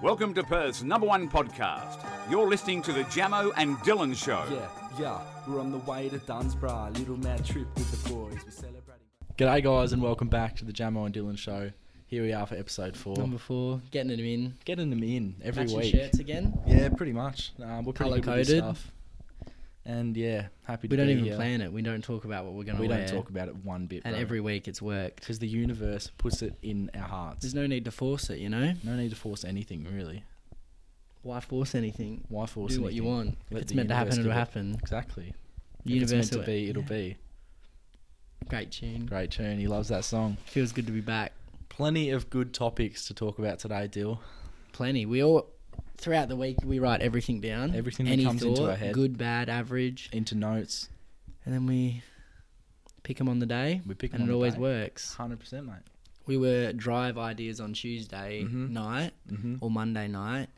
Welcome to Perth's #1 podcast. You're listening to the Jamo and Dylan Show. Yeah, we're on the way to Dunsborough, little mad trip with the boys. We're celebrating. G'day guys and welcome back to the Jamo and Dylan Show. Here we are for episode 4. Number 4, getting them in. Getting them in every Matching week. shirts again. Yeah, pretty much. We're pretty good with this Colour-coded. stuff. And yeah, happy to We be don't even here. plan it. We don't talk about what we're going to We wear. don't talk about it one bit, And bro. every week it's worked. Because the universe puts it in our hearts. There's no need to force it, you know? No need to force anything, really. Why force anything? Why force Do what you anything? want. If Let it's the meant to happen, universe it'll give it. happen. Exactly. The If it's universe meant to be, it'll yeah. be. Great tune. Great tune. He loves that song. Feels good to be back. Plenty of good topics to talk about today, Dill. Plenty. We all, throughout the week, we write everything down. Everything that Any comes into thought, our head. Good, bad, average. Into notes. And then we pick them on the day. We pick 'em and on it the always day. works. 100%, mate. We were drive ideas on Tuesday night or Monday night.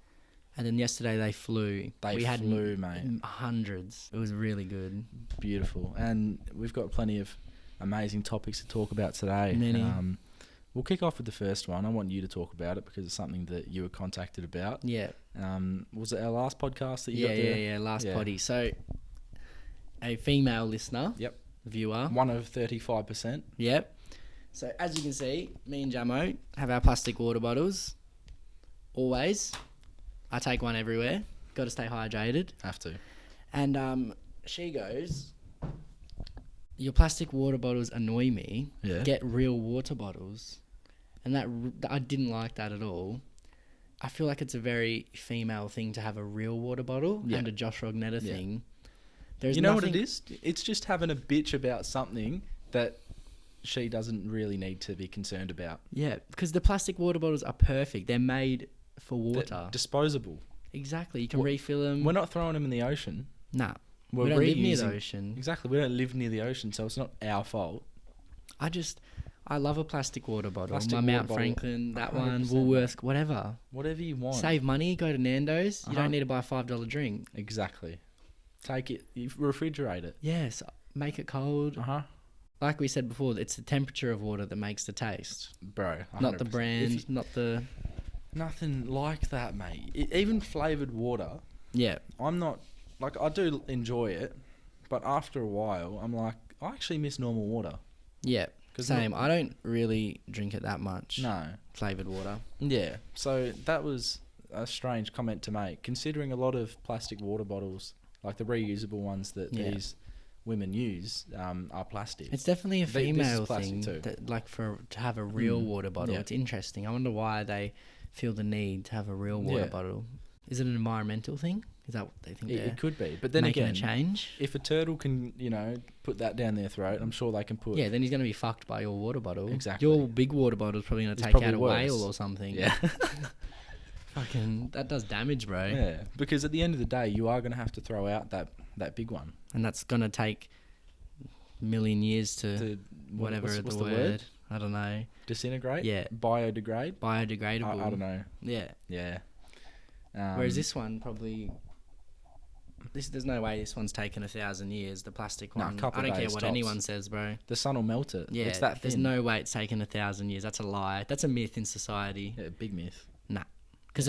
And then yesterday they flew. They flew, mate. Hundreds. It was really good. Beautiful. And we've got plenty of amazing topics to talk about today. Many. We'll kick off with the first one. I want you to talk about it because it's something that you were contacted about. Yeah. Was it our last podcast that you got there? Yeah. Last Yeah. potty. So, a female listener. Yep. Viewer. One of 35%. Yep. So, as you can see, me and Jamo have our plastic water bottles. Always. I take one everywhere. Got to stay hydrated. Have to. And she goes, your plastic water bottles annoy me. Yeah. Get real water bottles. And I didn't like that at all. I feel like it's a very female thing to have a real water bottle and a Josh Rognetta thing. There's You know what it is? It's just having a bitch about something that she doesn't really need to be concerned about. Yeah, because the plastic water bottles are perfect. They're made for water. They're disposable. Exactly. You can refill them. We're not throwing them in the ocean. Nah. We're We don't live near the reusing- ocean. Exactly. We don't live near the ocean, so it's not our fault. I love a plastic water bottle. Plastic My water Mount bottle. Franklin, that one, 100%, Woolworths, whatever. Whatever you want. Save money, go to Nando's. You Uh-huh. don't need to buy a $5 drink. Exactly. Take it, you refrigerate it. Yes, make it cold. Uh-huh. Like we said before, it's the temperature of water that makes the taste. Bro, 100%. Not the brand, not the... Nothing like that, mate. Even flavoured water, Yeah. I'm not... Like, I do enjoy it, but after a while, I'm like, I actually miss normal water. Yeah, 'Cause same. I don't really drink it that much. No. Flavoured water. Yeah, so that was a strange comment to make, considering a lot of plastic water bottles, like the reusable ones that these women use, are plastic. It's definitely a This is female plastic thing, too. that, like to have a real water bottle. Yeah. It's interesting. I wonder why they feel the need to have a real water bottle. Is it an environmental thing? Is that what they think It could be, but then making again, a change? if a turtle can, put that down their throat, I'm sure they can put... Yeah, then he's going to be fucked by your water bottle. Exactly. Your big water bottle is probably going to It's take probably out a worse. whale or something. Yeah. Fucking, that does damage, bro. Yeah, because at the end of the day, you are going to have to throw out that big one. And that's going to take a million years to To whatever what's the word. I don't know. Disintegrate? Yeah. Biodegrade? Biodegradable. I don't know. Yeah. Yeah. Whereas this one probably... There's no way this one's taken 1,000 years, the plastic Nah, one. couple I don't care days what tops. anyone says, bro. The sun will melt it. Yeah, It's that there's thin. no way it's taken 1,000 years. That's a lie. That's a myth in society. Yeah, big myth. Nah. Because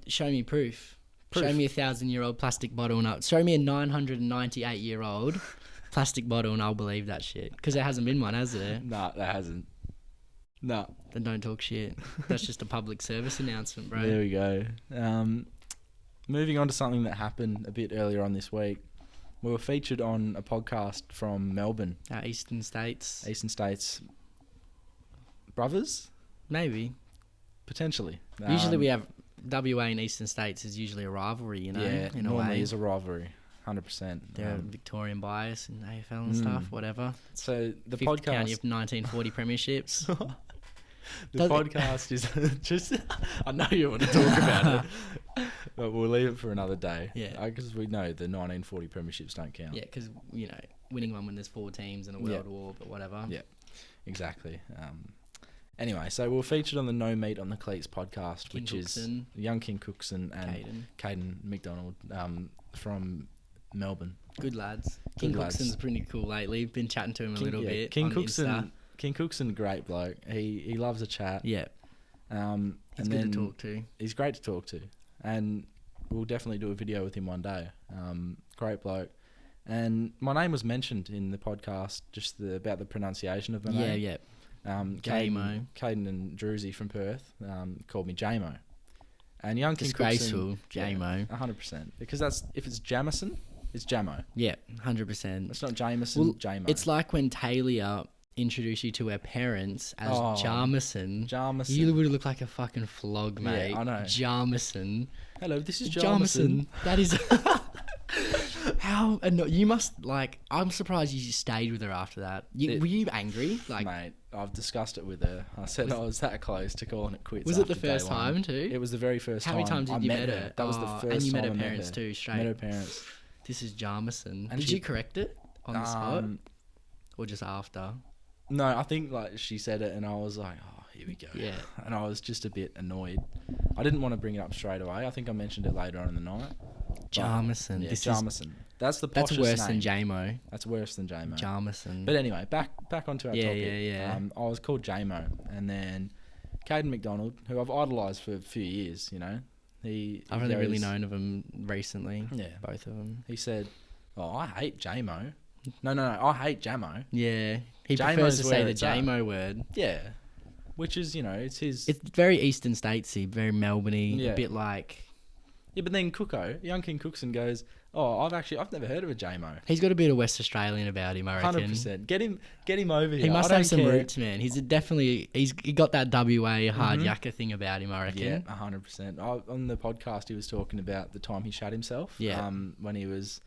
show me proof. Show me a 1,000-year-old plastic bottle and show me a 998-year-old plastic bottle and I'll believe that shit. Because there hasn't been one, has there? Nah, that hasn't. Nah. Then don't talk shit. That's just a public service announcement, bro. There we go. Moving on to something that happened a bit earlier on this week. We were featured on a podcast from Melbourne, Our eastern states. Eastern States brothers, Maybe. potentially. Usually we have... WA and eastern states is usually a rivalry, in a normally way. is a rivalry, 100%. There are Victorian bias in AFL and stuff, whatever. So the Fifth podcast, county of 1940 premierships. the podcast is just. I know you want to talk about it, but we'll leave it for another day. Yeah. because we know the 1940 premierships don't count. Yeah, because, winning one when there's 4 teams in a world war, but whatever. Yeah, exactly. Anyway, so we were featured on the No Meat on the Cleats podcast, King which Cookson. is young King Cookson and Caden McDonald from Melbourne. Good lads. Good King lads. Cookson's pretty cool lately. Been chatting to him a little bit King on Cookson, Insta. King Cookson, great bloke. He loves a chat. Yeah. He's good to talk to. He's great to talk to, and we'll definitely do a video with him one day. Great bloke. And my name was mentioned in the podcast, just about the pronunciation of my name. Yeah. Jamo. Caden and Druzy from Perth called me Jamo. And young King Disgraceful, Jamo. 100%. Because if it's Jamison, it's Jamo. Yeah, 100%. It's not Jameson, Well, Jamo. it's like when Talia introduced you to her parents as Jamison. Jamison. You would look like a fucking flog, mate. Yeah, I know. Jamison. Hello, this is Jamison. That is... How... you must, like... I'm surprised you stayed with her after that. Were you angry? Like, mate, I've discussed it with her. I said I was that close to calling it quits. Was it the after first day one. time too? It was the very first How time. many times did you met her? That was the first time. And you met her I parents too, straight. Met her parents. This is Jamison. And Did you correct it on the spot? Or just after? No, I think like she said it and I was like, oh, here we go. Yeah. And I was just a bit annoyed. I didn't want to bring it up straight away. I think I mentioned it later on in the night. Jamison. Yeah, Jamison. That's the poshest That's worse name. than Jamo. That's worse than Jamo. Jamison. But anyway, back onto our topic. Yeah. I was called Jamo, and then Caden McDonald, who I've idolised for a few years, you know. I've only really known of him recently. Yeah. Both of them. He said, "Oh, I hate Jamo." No, I hate Jamo. Yeah. He Jamo's prefers to say where the it's at. Jamo word. Yeah. Which is, you know, it's his. It's very Eastern Statesy, very Melbourne-y, Yeah. a bit like... Yeah, but then young King Cookson goes, "Oh, I've never heard of a Jamo." He's got a bit of West Australian about him, I reckon. 100%. Get him over here. He must I don't have some care. roots, man. He got that WA hard yakka thing about him, I reckon. Yeah, 100%. On the podcast, he was talking about the time he shot himself. Yeah. When he was,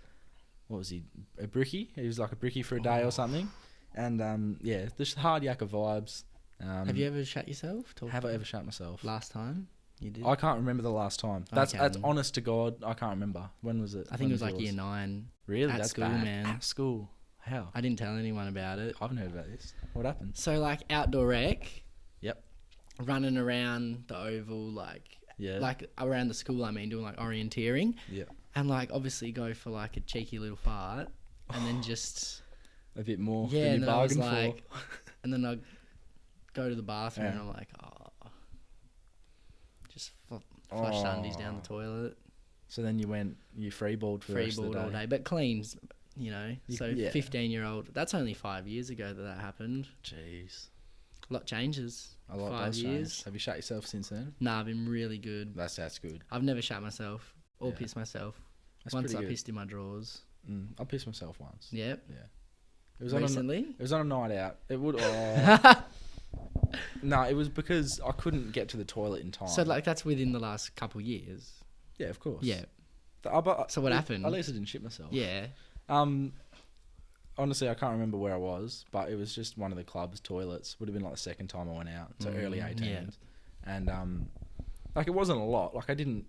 what was he, a brickie? He was like a brickie for a day or something. And yeah, just hard yakka vibes. Have you ever shot yourself? Have I ever shot myself? Last time you did? I can't remember the last time. That's Okay. honest to God. I can't remember. When was it? I think it was like year 9. Really? At That's school, bad. man. At school. How? I didn't tell anyone about it. I haven't heard about this. What happened? So like outdoor rec. Yep. Running around the oval, like around the school. I mean, doing like orienteering. Yeah. And like obviously go for like a cheeky little fart, and then just a bit more. Yeah, than and you then I was bargained like, and then I go to the bathroom and I'm like, just flushed undies down the toilet. So then you freeballed for the rest of the Freeballed all day, but cleans, you know. So yeah. 15-year-old. That's only 5 years ago that happened. Jeez. A lot changes. A lot 5 does years. change. Have you shot yourself since then? Nah, I've been really good. That's good. I've never shot myself or Yeah. pissed myself. That's Once pretty I good. pissed in my drawers. I pissed myself once. Yep. Yeah. It was Recently? it was on a night out. It would. No, it was because I couldn't get to the toilet in time. So like that's within the last couple years. Yeah, of course. Yeah. So what happened? At least I didn't shit myself. Yeah. Honestly, I can't remember where I was, but it was just one of the club's toilets. Would have been like the second time I went out, so early 18s. yeah. And like it wasn't a lot. Like I didn't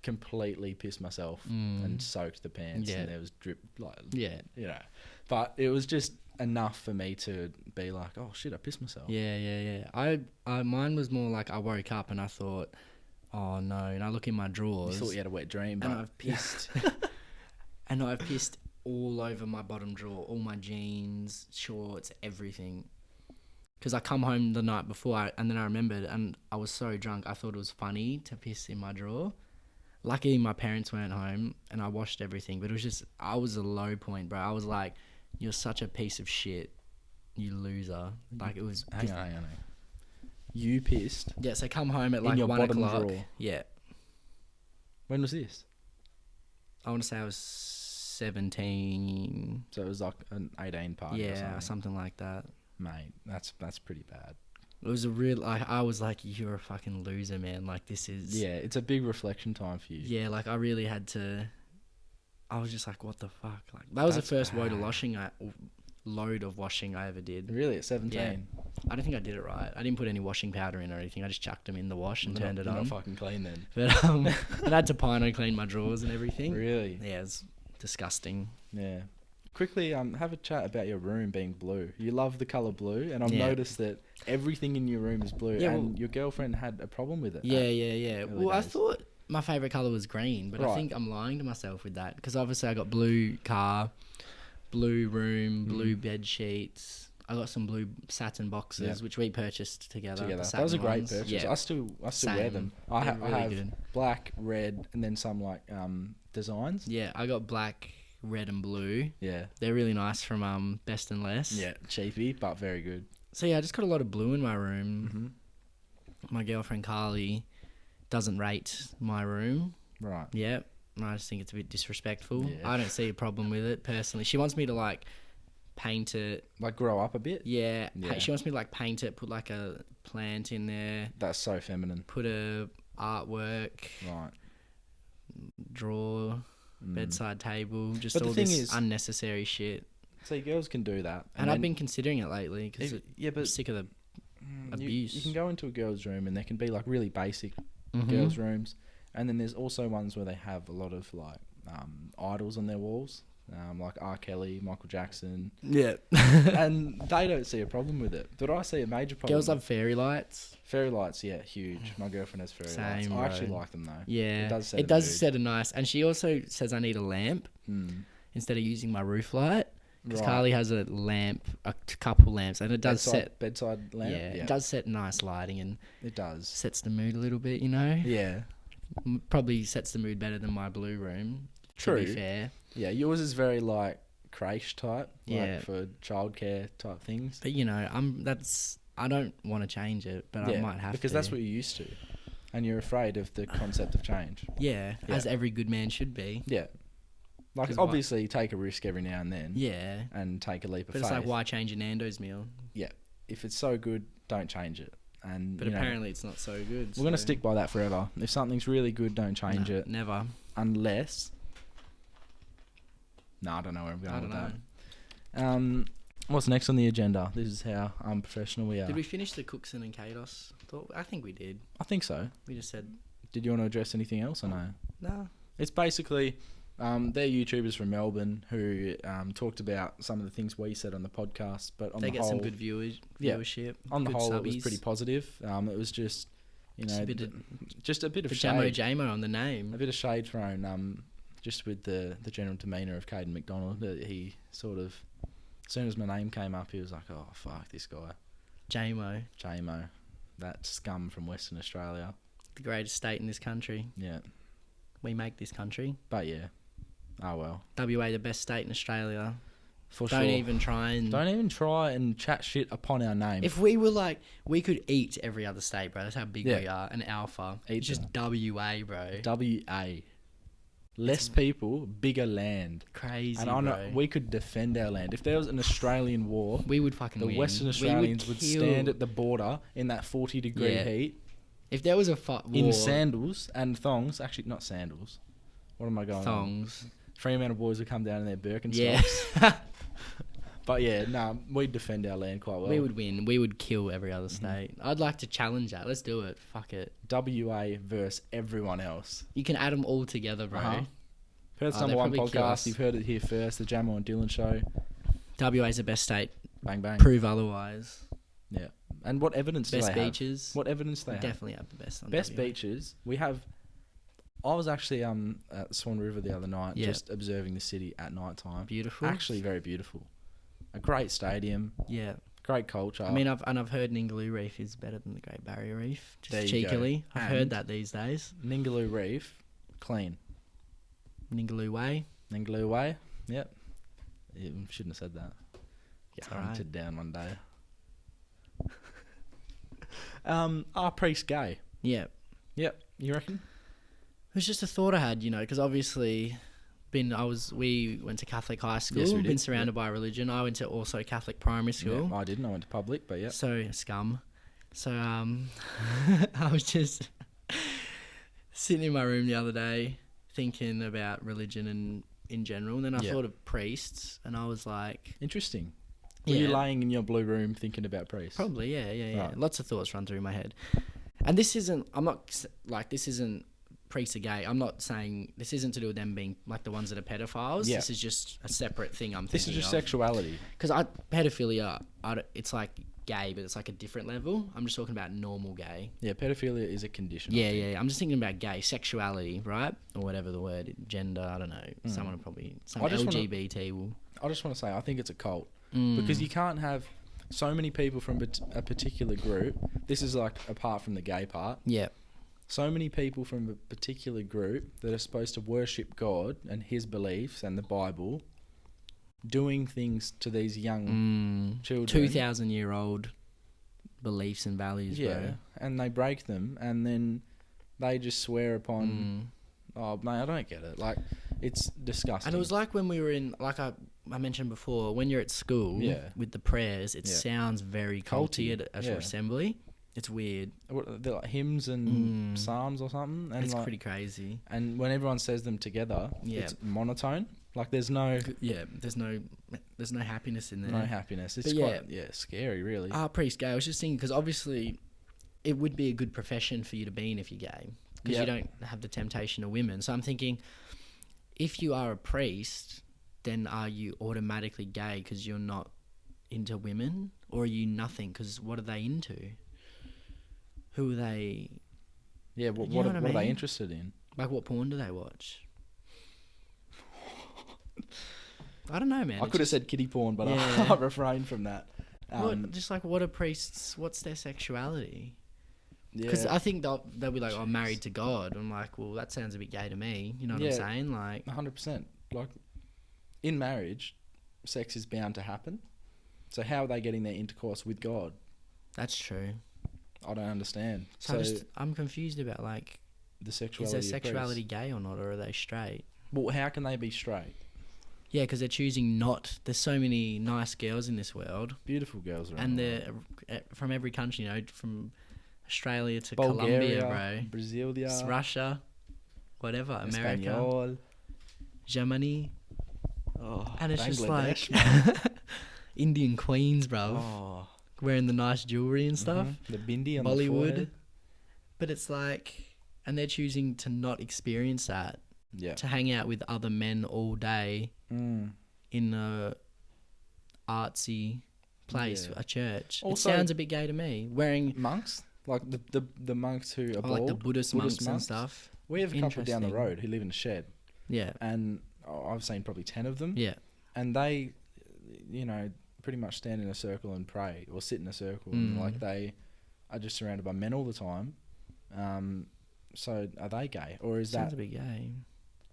completely piss myself and soaked the pants, Yeah. and there was drip, like Yeah. you know. But it was just enough for me to be like, oh shit, I pissed myself. Yeah. I mine was more like I woke up and I thought, oh no, and I look in my drawers. You thought you had a wet dream, and but I've pissed. And I've pissed all over my bottom drawer, all my jeans, shorts, everything. Because I come home the night before and then I remembered and I was so drunk I thought it was funny to piss in my drawer. Luckily my parents weren't home and I washed everything, but it was just, I was a low point, bro. I was like, you're such a piece of shit, you loser. Like it was... hang on. You pissed? Yeah, so come home at In like your 1 bottom o'clock. drawer? Yeah. When was this? I want to say I was 17. So it was like an 18 party or Yeah, something. something like that. Mate, that's pretty bad. It was a real... I was like, you're a fucking loser, man. Like, this is... Yeah, it's a big reflection time for you. Yeah, like, I really had to... I was just like, what the fuck? Like, that was the That's first load bad. of washing I ever did. Really, at 17? Yeah. I don't think I did it right. I didn't put any washing powder in or anything. I just chucked them in the wash and turned it You're on. not fucking clean then. But I had to pino clean my drawers and everything. Really? Yeah, it's disgusting. Yeah. Quickly, have a chat about your room being blue. You love the colour blue, and I've Yeah. noticed that everything in your room is blue, Yeah, and well- your girlfriend had a problem with it. Yeah. early Well, I days. thought my favourite colour was green, but I Right. think I'm lying to myself with that. Because obviously I got blue car, blue room, blue bed sheets, I got some blue satin boxes, which we purchased together. The That was a satin great ones. purchase. Yeah. I still wear Same. them. They're I really have good. black, red, and then some like designs. Yeah, I got black, red, and blue. Yeah. They're really nice from Best and Less. Yeah, cheapy, but very good. So yeah, I just got a lot of blue in my room. Mm-hmm. My girlfriend Carly doesn't rate my room. Right. Yeah, I just think it's a bit disrespectful. Yeah. I don't see a problem with it personally. She wants me to like paint it. Like grow up a bit. Yeah, Yeah. she wants me to like paint it, put like a plant in there, That's so feminine. put a artwork, Right. drawer, bedside table, just But the all thing this is- unnecessary shit. See, girls can do that. And I've then been considering it lately because yeah, I'm but sick of the you- abuse. You can go into a girl's room and there can be like really basic Mhm. girls' rooms, and then there's also ones where they have a lot of like idols on their walls, like R. Kelly, Michael Jackson, Yeah. and they don't see a problem with it. But I see a major problem. Girls love fairy lights. fairy lights, yeah, huge. My girlfriend has fairy lights. Same, I actually bro. like them though. Yeah. It does set It a does mood. set a nice. And she also says I need a lamp instead of using my roof light. Because Right. Carly has a lamp, couple lamps, and it does bedside lamp. Yeah, it does set nice lighting and It does. sets the mood a little bit, you know? Yeah. Probably sets the mood better than my blue room, to True. be fair. Yeah, yours is very like creche type, Yeah. like for childcare type things. But, you know, I don't want to change it, but I might have because to. that's what you're used to, and you're afraid of the concept of change. Yeah, Yeah. as every good man should be. Yeah, like 'Cause obviously take a risk every now and then. Yeah. and take a leap of But faith. it's like, why change a Nando's meal? Yeah, if it's so good, don't change it. And But apparently it's not so good. we're gonna so- stick by that forever. If something's really good, don't change No, it Never. unless. No, I don't know where I'm going I with don't know. that. What's next on the agenda? This is how unprofessional we are. Did we finish the Cookson and Kados? I think we did. I think so. We just said, Did you want to address anything else or no? no. It's basically they're YouTubers from Melbourne who talked about some of the things we said on the podcast, but on They the get whole, some good viewership. on the good whole, it was subbies. pretty positive. It was just, you Just know, a bit of- just a bit of The shade, Jamo on the name. a bit of shade thrown. Just with the general demeanour of Caden McDonald, that he sort of, as soon as my name came up, he was like, "Oh fuck, this guy, Jamo, Jamo, that scum from Western Australia." the greatest state in this country. Yeah, We make this country. but yeah, oh well, WA, the best state in Australia. for Don't sure. even try and... Don't even try and chat shit upon our name. If we were like... We could eat every other state, bro. That's how big Yeah. we are. An alpha. Eat It's just WA, bro. WA, less people, bigger land. Crazy, And I know bro. we could defend our land. If there was an Australian war, We would fucking the win. Western We Australians would kill- stand at the border in that 40-degree Yeah. heat If there was a war... in sandals and thongs. Actually, not sandals. What am I going on? Thongs. Fremantle boys would come down in their Birkenstocks. Yeah. But yeah, we'd defend our land quite well. We would win. We would kill every other state. I'd like to challenge that. Let's do it. Fuck it. WA versus everyone else. You can add them all together, bro. Uh-huh. Heard Oh, number they'd one probably kill podcast. us. You've heard it here first. The Jamo and Dylan show. WA's the best state. Bang bang. Prove otherwise. Yeah. And what evidence do Best they have? beaches. What evidence do We they have? definitely have the best. On Best WA. beaches. We have. I was actually at Swan River the other night, Yeah. just observing the city at night time. Beautiful. Actually, very beautiful. A great stadium, Yeah. great culture. I mean, I've heard Ningaloo Reef is better than the Great Barrier Reef. Just There you go. cheekily. I've heard And- that these days. Ningaloo Reef, clean. Ningaloo Way. Ningaloo Way, yep. You shouldn't have said that. Get It's alright. hunted down one day. Are priests gay? Yeah. Yep. You reckon? It was just a thought I had, you know, because obviously, we went to Catholic high school. Yes, we Been did, surrounded by religion. I went to also Catholic primary school. Yeah, I didn't. I went to public, but yeah. So scum. So I was just sitting in my room the other day thinking about religion and in general, and then I Yeah. thought of priests, and I was like, Interesting. Were you Yeah. laying in your blue room thinking about priests? probably, yeah. Right. Lots of thoughts run through my head, and this isn't priests are gay. I'm not saying this isn't to do with them being like the ones that are pedophiles. Yeah. This is just a separate thing I'm This thinking is just of. sexuality. Because pedophilia, it's like gay, but it's like a different level. I'm just talking about normal gay. Yeah, pedophilia is a condition. I Yeah, think. yeah. I'm just thinking about gay sexuality, right? Or whatever the word, gender. I don't know. Someone will probably some I just wanna- LGBT will. I just want to say, I think it's a cult Mm. because you can't have so many people from a particular group. This is like apart from the gay part. Yeah. So many people from a particular group that are supposed to worship God and His beliefs and the Bible, doing things to these young children. 2,000-year-old beliefs and values, bro. And they break them, and then they just swear upon. Oh man, I don't get it. Like, it's disgusting. And it was like when we were in, like I mentioned before, when you're at school with the prayers, it sounds very culty at your assembly. It's weird. They're like hymns and psalms or something. And it's like, pretty crazy. And when everyone says them together, it's monotone. Like there's no there's no happiness in there. No happiness. It's quite scary, really. Pretty scary. I was just thinking because obviously it would be a good profession for you to be in if you're gay because you don't have the temptation of women. So I'm thinking if you are a priest, then are you automatically gay because you're not into women, or are you nothing? Because what are they into? Who are they? Yeah, what are they interested in? Like, what porn do they watch? I don't know, man. I could have said kiddie porn, but I refrained from that. Just like, what are priests? What's their sexuality? Yeah. Because I think they'll be like, I'm married to God. I'm like, well, that sounds a bit gay to me. You know what I'm saying? Like, 100%. Like, in marriage, sex is bound to happen. So how are they getting their intercourse with God? That's true. I don't understand. So I'm confused about like the sexuality. Is their sexuality gay or not, or are they straight? Well, how can they be straight? Yeah, because they're choosing not. There's so many nice girls in this world. Beautiful girls around. And they're from every country, you know, from Australia to Bulgaria, Colombia, bro. Brasilia, Russia, whatever, America, Espanol. Germany. Oh, and it's just Bangladesh, like Indian queens, bro. Oh. Wearing the nice jewelry and stuff. The bindi on Bollywood. the forehead. But it's like, and they're choosing to not experience that. Yeah. To hang out with other men all day in a artsy place, a church. Also, it sounds a bit gay to me. Wearing monks, like the monks who are bald, like the Buddhist monks and stuff. We have a couple down the road who live in a shed. Yeah. And I've seen probably 10 of them. Yeah. And they, you know, pretty much stand in a circle and pray or sit in a circle. And like they are just surrounded by men all the time. So are they gay? Or is Sounds a bit gay.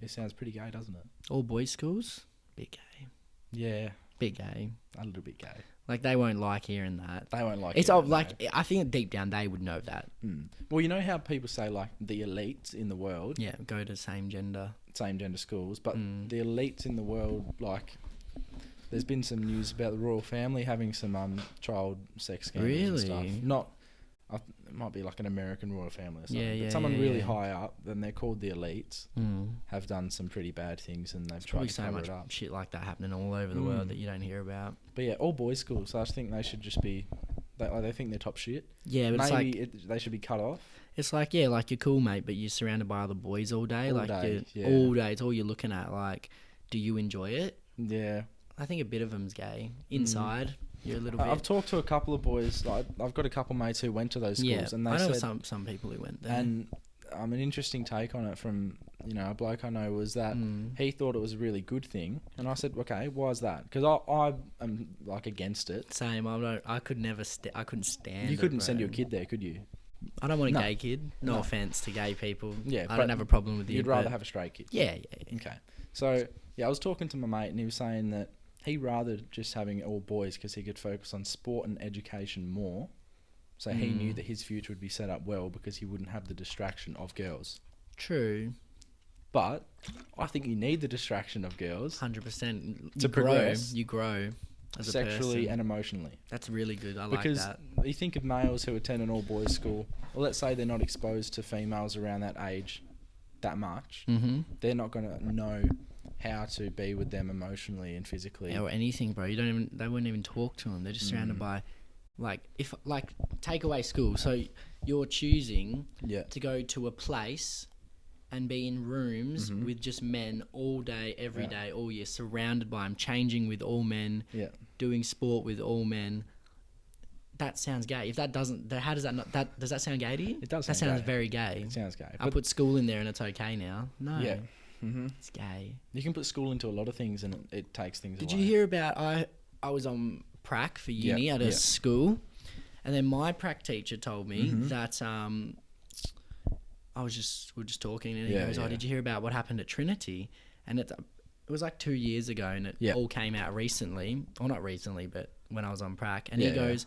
It sounds pretty gay, doesn't it? All boys schools? Bit gay. Yeah. Bit gay. A little bit gay. Like they won't like hearing that. They won't like it's all, like I think deep down they would know that. Well, you know how people say like the elites in the world go to same gender schools, but the elites in the world, like there's been some news about the royal family having some child sex scandals and stuff. Not it might be like an American royal family or something. But someone really high up, then they're called the elites, have done some pretty bad things, and they've tried to cover it up. Shit like that happening all over the world that you don't hear about. But yeah, all boys schools. So I think they should just be. They think they're top shit. Yeah, but maybe it's like they should be cut off. It's like like you're cool, mate, but you're surrounded by other boys all day. All day. It's all you're looking at. Like, do you enjoy it? Yeah. I think a bit of them's gay. Inside, you're a little bit. I've talked to a couple of boys. Like, I've got a couple mates who went to those schools, and they I know said some people who went there. And an interesting take on it from a bloke I know was that he thought it was a really good thing, and I said, okay, why is that? Because I am like against it. Same. I could never. I couldn't stand. You couldn't send your kid there, could you? I don't want a gay kid. No offense to gay people. Yeah, I don't have a problem with you. You'd rather have a straight kid. Yeah. Okay. So I was talking to my mate, and he was saying that he rather just having all boys because he could focus on sport and education more. So he knew that his future would be set up well because he wouldn't have the distraction of girls. True. But I think you need the distraction of girls. 100%. To progress. You grow as sexually a person. and emotionally. That's really good. I like that. Because you think of males who attend an all-boys school, well, let's say they're not exposed to females around that age that much. They're not going to know how to be with them emotionally and physically. Or anything, bro. They wouldn't even talk to them. They're just surrounded by, take away school. So you're choosing to go to a place and be in rooms with just men all day, every day, all year, surrounded by them, changing with all men, doing sport with all men. That sounds gay. If that doesn't, how does that not? Does that sound gay to you? It does. That sounds very gay. It sounds gay. I put school in there and it's okay now. No. Yeah. It's gay. You can put school into a lot of things and it takes things away. Did you hear about I was on prac for uni at a school, and then my prac teacher told me Mm-hmm. that we were just talking, and he goes, "Oh, did you hear about what happened at Trinity?" And it was like 2 years ago, and it all came out recently, or not recently, but when I was on prac. And he goes,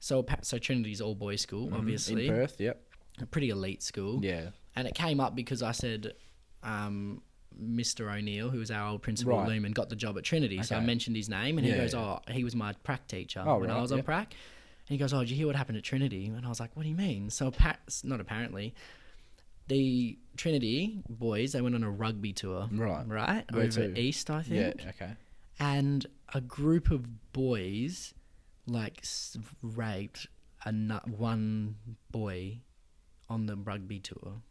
so Trinity's all boys school, obviously, in Perth. Yep. a pretty elite school. Yeah. And it came up because I said, Mr. O'Neill, who was our old principal at Lumen, got the job at Trinity. So I mentioned his name, and he goes, "Oh, he was my prac teacher when I was on prac." And he goes, "Oh, did you hear what happened at Trinity?" And I was like, "What do you mean?" So not apparently, the Trinity boys, they went on a rugby tour, right over east, I think. Yeah. Okay. And a group of boys raped one boy on the rugby tour.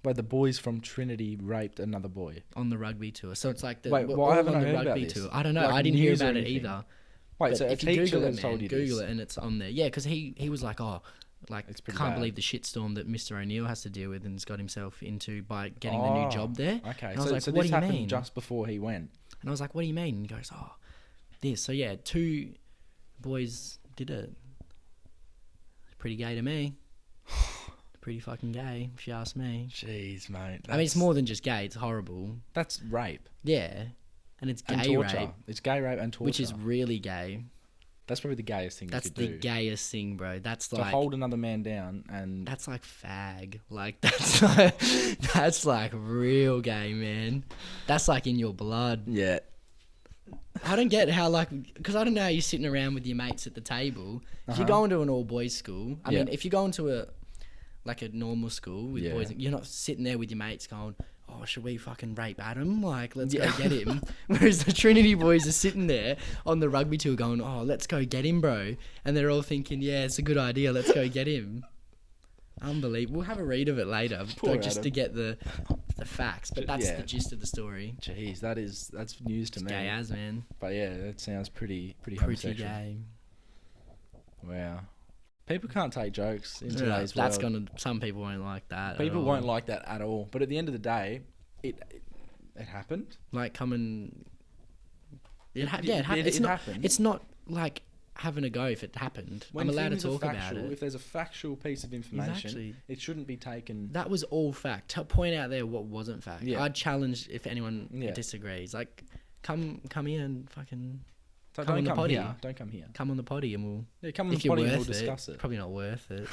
Wait, the boys from Trinity raped another boy On the rugby tour. So it's like why haven't I heard about this? tour. I don't know. Like I didn't hear news or about it anything? either. Wait, But so a if you teacher Google that's it, told man, you Google this? it, and it's on there. Yeah, because he was like, "Oh, It's pretty can't bad. believe the shitstorm that Mr. O'Neill has to deal with and has got himself into by getting the new job there." Okay, And I was like, so "What this do you happened mean?" just before he went. And I was like, "What do you mean?" And he goes, "Oh, this." So yeah, 2 boys did it. Pretty gay to me. Pretty fucking gay, if you ask me. Jeez, mate. I mean, it's more than just gay. It's horrible. That's rape Yeah. And it's and gay torture. rape, It's gay rape and torture, which is really gay. that's probably the gayest thing That's you could the do. gayest thing, bro. That's To like hold another man down and that's like fag. Like that's like real gay, man. That's like in your blood. yeah, I don't get how because I don't know how you're sitting around with your mates at the table. If you go into an all boys school, I mean, if you go into a normal school with boys, you're not sitting there with your mates going, "Oh, should we fucking rape Adam? Like, let's go get him." Whereas the Trinity boys are sitting there on the rugby tour going, "Oh, let's go get him, bro." And they're all thinking, "Yeah, it's a good idea. Let's go get him." Unbelievable. We'll have a read of it later, just to get the facts. But that's the gist of the story. Jeez, that's news to me. Gay as, man. But yeah, that sounds pretty Pretty homosexual. gay. Wow. People can't take jokes in today's That's world. some people won't like that. People at all. won't like that at all. But at the end of the day, it happened. Like come and it happened. It happened. It's not like having a go if it happened. When I'm allowed to things are talk about factual, it. If there's a factual piece of information, Exactly. it shouldn't be taken. That was all fact. Point out there what wasn't fact. Yeah. I'd challenge if anyone Yeah. disagrees. Like, come in and fucking Don't come on the come potty. here. Don't come here. come on the potty and we'll. Yeah, come on If the you're potty worth and we'll discuss it. Probably not worth it.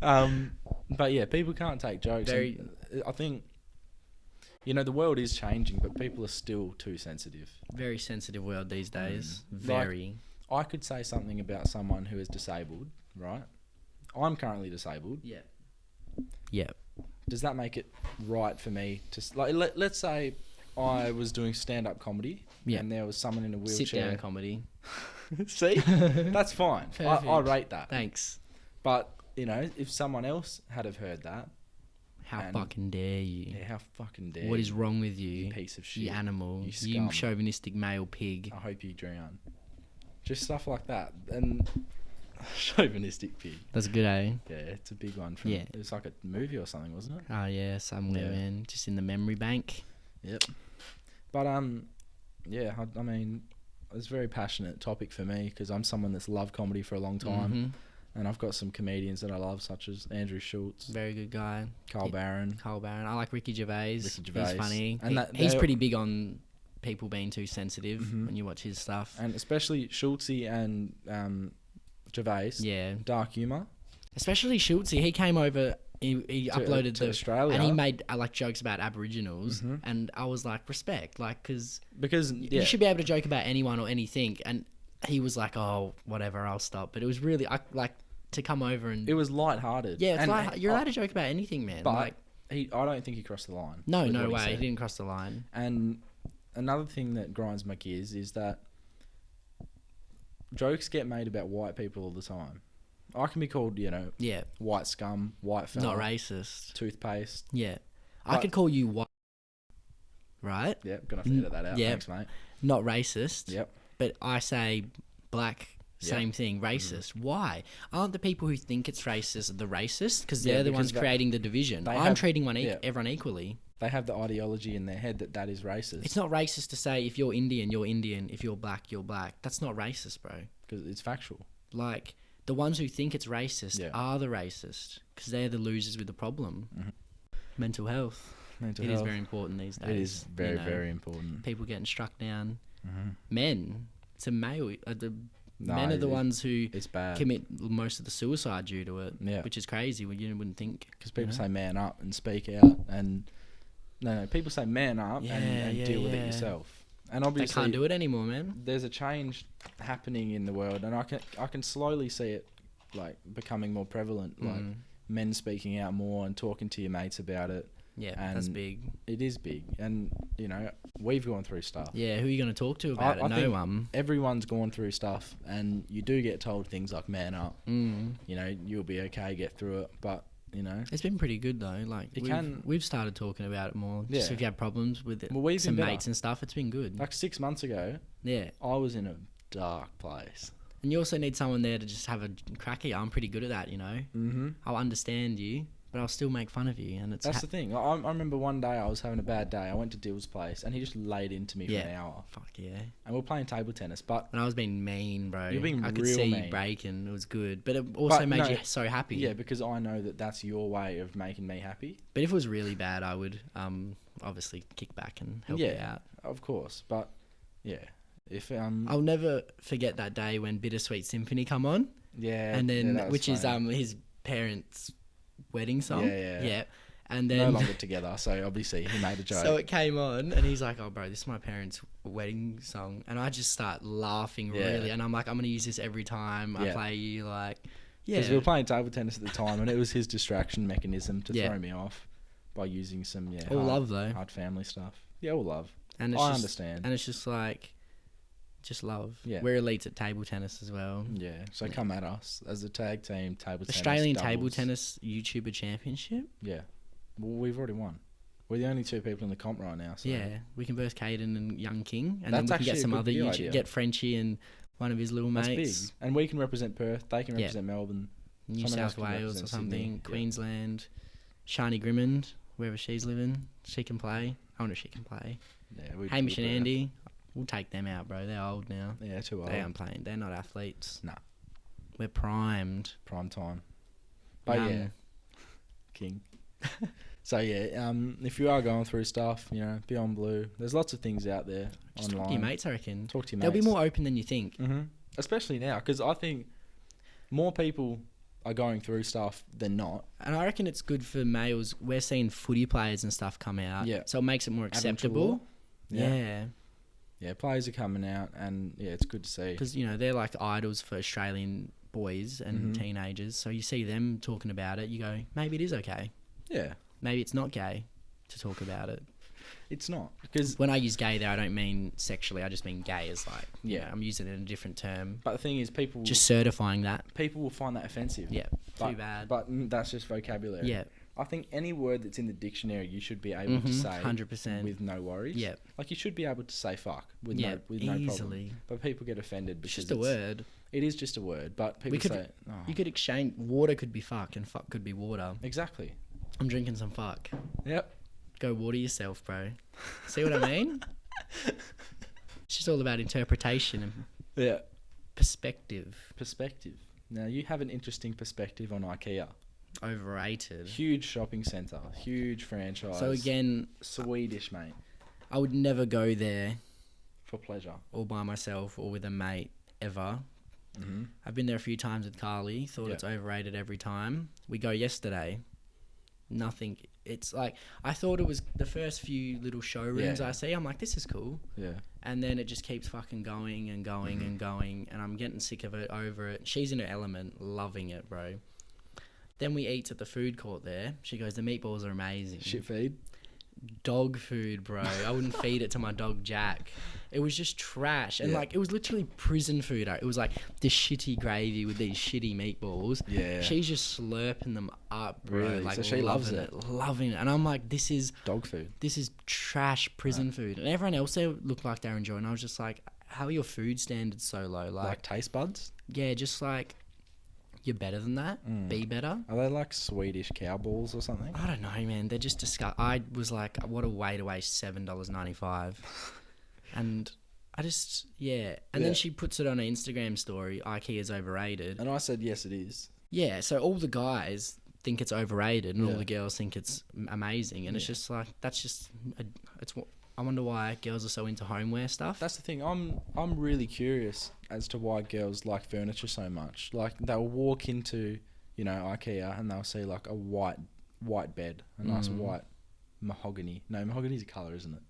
But yeah, people can't take jokes. Very- And I think, the world is changing, but people are still too sensitive. Very sensitive world these days. Like- Very. I could say something about someone who is disabled, right? I'm currently disabled. Yeah. Yeah. Does that make it right for me to let's say I was doing stand-up comedy and there was someone in a wheelchair. Sit down comedy. See, that's fine. I Perfect. rate that. Thanks. But if someone else had have heard that, How And- fucking dare you? yeah, how fucking dare What you, is wrong with you? you piece of shit, You animal. you You scum. chauvinistic male pig. I hope you drown. Just stuff like that, and chauvinistic pig. That's good, eh? Yeah, it's a big one. From, Yeah. it was like a movie or something, wasn't it? Oh yeah, somewhere, Yeah. man. Just in the memory bank. Yep. But yeah, I mean, it's a very passionate topic for me because I'm someone that's loved comedy for a long time, Mhm. and I've got some comedians that I love, such as Andrew Schultz, Very good guy. Carl Barron. Carl Barron. I like Ricky Gervais. Ricky Gervais. He's funny. And He's they're- pretty big on people being too sensitive Mhm. when you watch his stuff. And especially Schultzy and Gervais, Yeah. dark humour. Especially Schultzy. He came over. He uploaded to Australia. and he made like jokes about Aboriginals, Mhm. and I was like, respect, like, because Because you should be able to joke about anyone or anything. And he was like, oh, whatever, I'll stop. But it was really like to come over and it was lighthearted. yeah, it's And like you're allowed to joke about anything, man. but Like, I don't think he crossed the line. no with what way, he said. didn't cross the line. And another thing that grinds my gears is that jokes get made about white people all the time. I can be called, Yeah, white scum, white fella, not racist. toothpaste. Yeah, I But- could call you white, right? Yep, gonna have to edit that out. yeah. Thanks, mate. Not racist. Yep. But I say black. Same Yep. thing, racist. Why? Aren't the people who think it's racist the racist? Because Yeah, they're the because ones they- creating the division. they I'm have- treating yeah. everyone equally. they have the ideology in their head that is racist. It's not racist to say if you're Indian, you're Indian. If you're black, you're black. That's not racist, bro. Because it's factual. Like, the ones who think it's racist are the racist because they're the losers with the problem. Mm-hmm. Mental health. It is very important these days. It is very, very important. People getting struck down. Mm-hmm. Men. It's a male. Men are the ones who commit most of the suicide due to it, which is crazy. You wouldn't think. Because people say man up and speak out. And no, people say man up and deal with it yourself. And obviously, they can't do it anymore, man. There's a change happening in the world, and I can slowly see it like becoming more prevalent. Like men speaking out more and talking to your mates about it. Yeah, and that's big. It is big, and you know we've gone through stuff. Yeah, who are you going to talk to about it? No one. Everyone's gone through stuff, and you do get told things like "man up." You know, you'll be okay, get through it. But you know, it's been pretty good though. Like we've started talking about it more. Just if you have problems with it, some mates and stuff, it's been good. Like 6 months ago, I was in a dark place. And you also need someone there to just have a crack at you. I'm pretty good at that, you know. I'll understand you, but I'll still make fun of you. And that's the thing. I remember one day I was having a bad day. I went to Dill's place and he just laid into me for an hour. Fuck yeah. And we were playing table tennis, but and I was being mean, bro. You're being I could real see mean. you breaking. It was good, but it also made you so happy. Yeah, because I know that's your way of making me happy. But if it was really bad, I would obviously kick back and help you out. Of course, but yeah. If I'll never forget that day when Bittersweet Symphony come on. Yeah. And then which is his parents' wedding song. Yeah. And then no longer together, so obviously he made a joke. So it came on and he's like, "Oh bro, this is my parents' wedding song." And I just start laughing really, and I'm like, "I'm going to use this every time I play you." Like, because we were playing table tennis at the time and it was his distraction mechanism to throw me off by using some hard family stuff. Yeah, all love. And I understand. And it's just like just love. Yeah. We're elites at table tennis as well. Yeah. So come at us as a tag team table tennis. Australian table tennis YouTuber Championship. Yeah. Well, we've already won. We're the only two people in the comp right now. So. Yeah. We can verse Caden and Young King. And then we can get some other YouTube. Get Frenchie and one of his little mates. That's big. And we can represent Perth. They can represent Melbourne. New South Wales or something. Sydney. Queensland. Shani Grimmond, wherever she's living. She can play. I wonder if she can play. Yeah, Hamish and Andy. We'll take them out, bro. They're old now. Yeah, too old. They aren't playing. They're not athletes. Nah. We're primed. Prime time. But yeah. King. So yeah, if you are going through stuff, you know, be on blue. There's lots of things out there Just online. Talk to your mates, I reckon. Talk to your mates. They'll be more open than you think. Especially now, because I think more people are going through stuff than not. And I reckon it's good for males. We're seeing footy players and stuff come out. Yeah. So it makes it more acceptable. Yeah. Yeah, players are coming out, and yeah, it's good to see. Because, you know, they're like idols for Australian boys and teenagers. So you see them talking about it, you go, maybe it is okay. Yeah. Maybe it's not gay to talk about it. It's not. Because when I use gay there, I don't mean sexually. I just mean gay as like, I'm using it in a different term. But the thing is, people... Just certifying that. People will find that offensive. Yeah, too bad. But that's just vocabulary. Yeah. I think any word that's in the dictionary you should be able to say 100% with no worries. Yeah. Like you should be able to say fuck with no problem. Easily. But people get offended because it's just a word. It is just a word, but people say... Oh. You could exchange... Water could be fuck and fuck could be water. Exactly. I'm drinking some fuck. Yep. Go water yourself, bro. See what I mean? It's just all about interpretation and perspective. Now, you have an interesting perspective on IKEA. Overrated. Huge shopping centre. Huge franchise. So again... Swedish, mate. I would never go there. For pleasure. Or by myself or with a mate, ever. I've been there a few times with Carly. Thought it's overrated every time. We go yesterday. Nothing. It's like... I thought it was the first few little showrooms I see. I'm like, this is cool. Yeah. And then it just keeps fucking going and going and going. And I'm getting sick of it, over it. She's in her element. Loving it, bro. Then we eat at the food court there. She goes, the meatballs are amazing. Shit feed? Dog food, bro. I wouldn't feed it to my dog Jack. It was just trash. And like, it was literally prison food. It was like this shitty gravy with these shitty meatballs. Yeah. She's just slurping them up, bro. Really? Like, so she loves it. Loving it. And I'm like, this is... Dog food. This is trash prison food. And everyone else there looked like they were enjoying it. I was just like, how are your food standards so low? Like taste buds? Yeah, just like... you're better than that. Be better. Are they like Swedish cow balls or something? I don't know, man. They're just I was like, what a way to waste $7.95. And I just, And then she puts it on her Instagram story, IKEA's overrated. And I said, yes, it is. Yeah, so all the guys think it's overrated and all the girls think it's amazing. And it's just like, I wonder why girls are so into homeware stuff. That's the thing. I'm really curious as to why girls like furniture so much. Like, they'll walk into, IKEA and they'll see like a white bed, a nice white mahogany. No, mahogany's a colour, isn't it?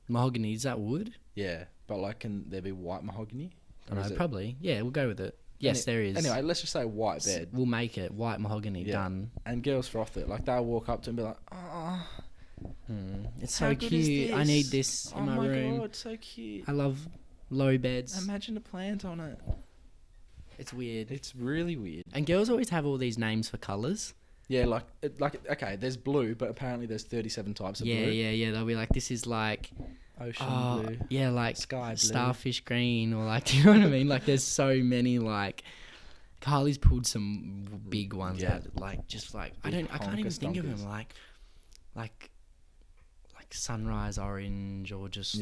Mahogany, is that wood? Yeah, but like, can there be white mahogany? I don't know, probably. Yeah, we'll go with it. Yes, there is. Anyway, let's just say white bed. We'll make it white mahogany, done. And girls froth it. Like, they'll walk up to it and be like, oh, it's so cute. I need this in my room. Oh my god, so cute. I love low beds. Imagine a plant on it. It's weird. It's really weird. And girls always have all these names for colours. Yeah, okay, there's blue, but apparently there's 37 types of blue. Yeah. They'll be like, this is like ocean blue. Yeah, like sky blue. Starfish green, or like, do you know what I mean? Like, there's so many, like, Carly's pulled some big ones out. Like, just like, I can't even think of them. Like sunrise orange, or just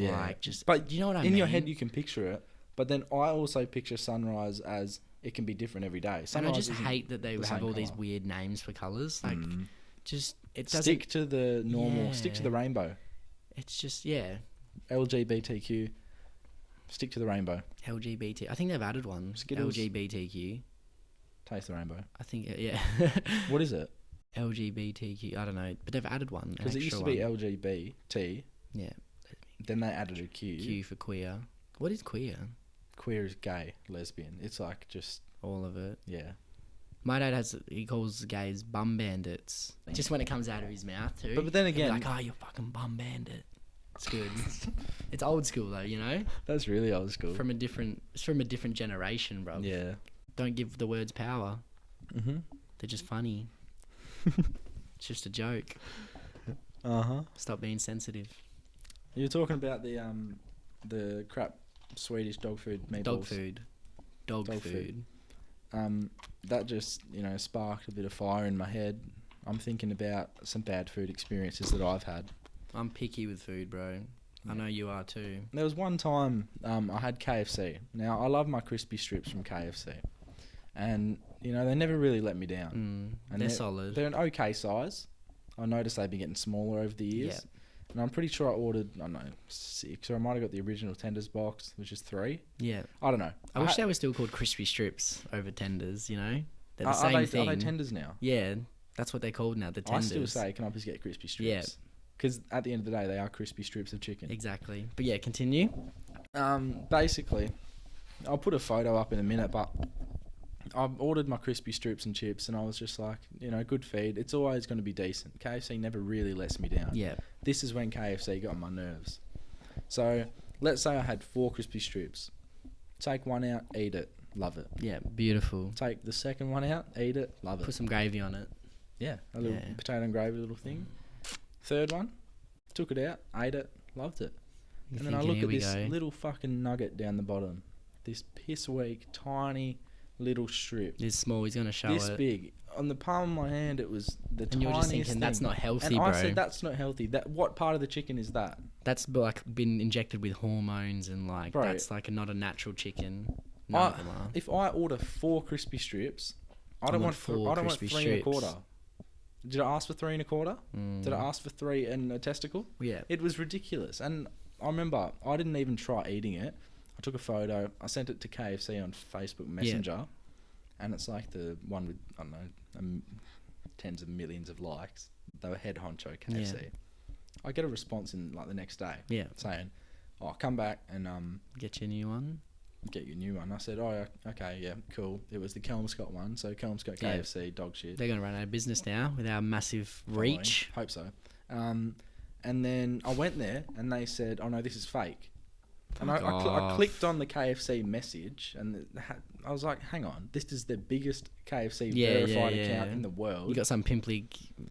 but you know what I mean? In your head you can picture it, but then I also picture sunrise as it can be different every day. And I just hate that they have all these weird names for colours. Like, just it doesn't stick to the normal. Stick to the rainbow. It's just LGBTQ. Stick to the rainbow. LGBT. I think they've added one. Skittles. LGBTQ. Taste the rainbow. I think What is it? LGBTQ. I don't know, but they've added one. Because it used to be LGBT. Yeah. Then they added a Q. Q for queer. What is queer? Queer is gay, lesbian. It's like just all of it. Yeah. My dad he calls gays bum bandits. Just when it comes out of his mouth too. But then again, like, oh, you're fucking bum bandit. It's good. It's old school though, you know. That's really old school. It's from a different generation, bro. Yeah. Don't give the words power. Mhm. They're just funny. It's just a joke. Stop being sensitive. You were talking about the crap Swedish dog food meatballs. Dog food. That just sparked a bit of fire in my head. I'm thinking about some bad food experiences that I've had. I'm picky with food, bro. I know you are too. There was one time I had KFC. Now, I love my crispy strips from KFC. And, they never really let me down. And they're solid. They're an okay size. I noticed they've been getting smaller over the years. Yeah. And I'm pretty sure I ordered, 6, or I might have got the original tenders box, which is 3. Yeah. I don't know. I wish they were still called crispy strips over tenders, They're the same thing. Are they tenders now? Yeah, that's what they're called now, the tenders. I still say, can I please get crispy strips? Yeah. Because at the end of the day, they are crispy strips of chicken. Exactly. But yeah, continue. Basically, I'll put a photo up in a minute, but I ordered my crispy strips and chips, and I was just like, good feed. It's always going to be decent. KFC never really lets me down. Yeah. This is when KFC got on my nerves. So, let's say I had 4 crispy strips. Take one out, eat it, love it. Yeah, beautiful. Take the second one out, eat it, love it. Put some gravy on it. Yeah, a little potato and gravy little thing. Third one, took it out, ate it, loved it. And then I look at this little fucking nugget down the bottom. This piss weak, tiny little strip. This small, he's going to show it. This big. On the palm of my hand, it was the tiniest thing. And you're just thinking, that's not healthy, and bro. I said, that's not healthy. What part of the chicken is that? That's like been injected with hormones and like, bro, that's like not a natural chicken. None of them are. If I order 4 crispy strips, I don't want 3 1/4. Did I ask for 3 1/4? Did I ask for 3 and a testicle? Yeah. It was ridiculous. And I remember, I didn't even try eating it. I took a photo. I sent it to KFC on Facebook Messenger. Yeah. And it's like the one with, I don't know, tens of millions of likes. They were head honcho KFC. Yeah. I get a response in like the next day. Yeah. Saying, come back and get you a new one. Get you a new one. I said, okay, yeah, cool. It was the Kelmscott one, so Kelmscott KFC, dog shit. They're going to run out of business now with our massive reach. Hope so. And then I went there and they said, oh no, this is fake. And I clicked on the KFC message and I was like, hang on, this is the biggest KFC verified account in the world. You got some pimply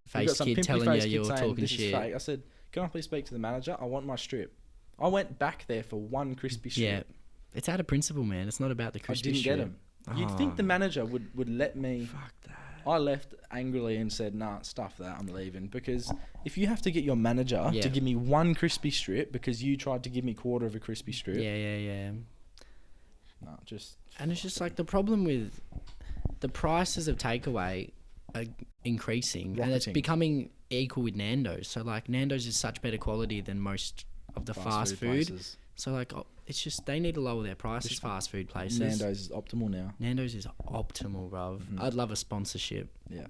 faced kid telling you you're talking shit. I said, can I please speak to the manager? I want my strip. I went back there for 1 crispy strip. Yeah. It's out of principle, man. It's not about the crispy strip. I didn't get them. You'd think the manager would let me. Fuck that. I left angrily and said, "Nah, stuff that. I'm leaving." Because if you have to get your manager to give me one crispy strip because you tried to give me quarter of a crispy strip, Yeah. nah, just. And it's just like the problem with the prices of takeaway are increasing, and it's Rocketing. becoming equal with Nando's. So like Nando's is such better quality than most of the fast food. places. So like it's just they need to lower their prices. Fast food places. Nando's is optimal now. Nando's is optimal, bruv. I'd love a sponsorship. Yeah.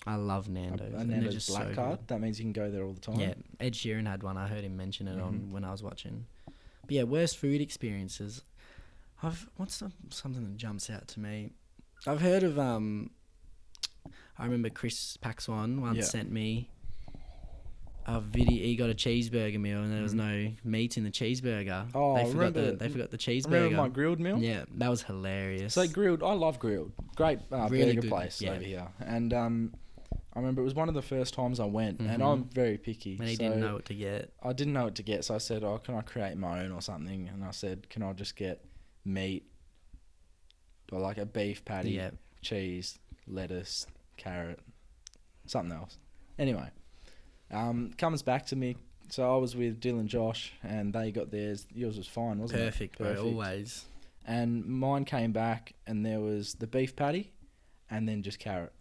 I love Nando's. A and they're Nando's just black so card. good. That means you can go there all the time. Yeah, Ed Sheeran had one. I heard him mention it on when I was watching. But yeah, worst food experiences. Something that jumps out to me? I've heard of I remember Chris Paxwan once sent me a video. He got a cheeseburger meal and there was no meat in the cheeseburger. Oh, they forgot the cheeseburger. Remember my grilled meal? Yeah, that was hilarious. So grilled, I love grilled. Great Really burger good, place yeah. over here. And I remember it was one of the first times I went, and I'm very picky. And he didn't know what to get. I didn't know what to get, so I said, "Oh, can I create my own or something?" And I said, "Can I just get meat or like a beef patty, cheese, lettuce, carrot, something else?" Anyway, comes back to me. So I was with Dylan, Josh, and they got theirs. Yours was fine, wasn't Perfect, it? bro. Always. And mine came back, and there was the beef patty, and then just carrot.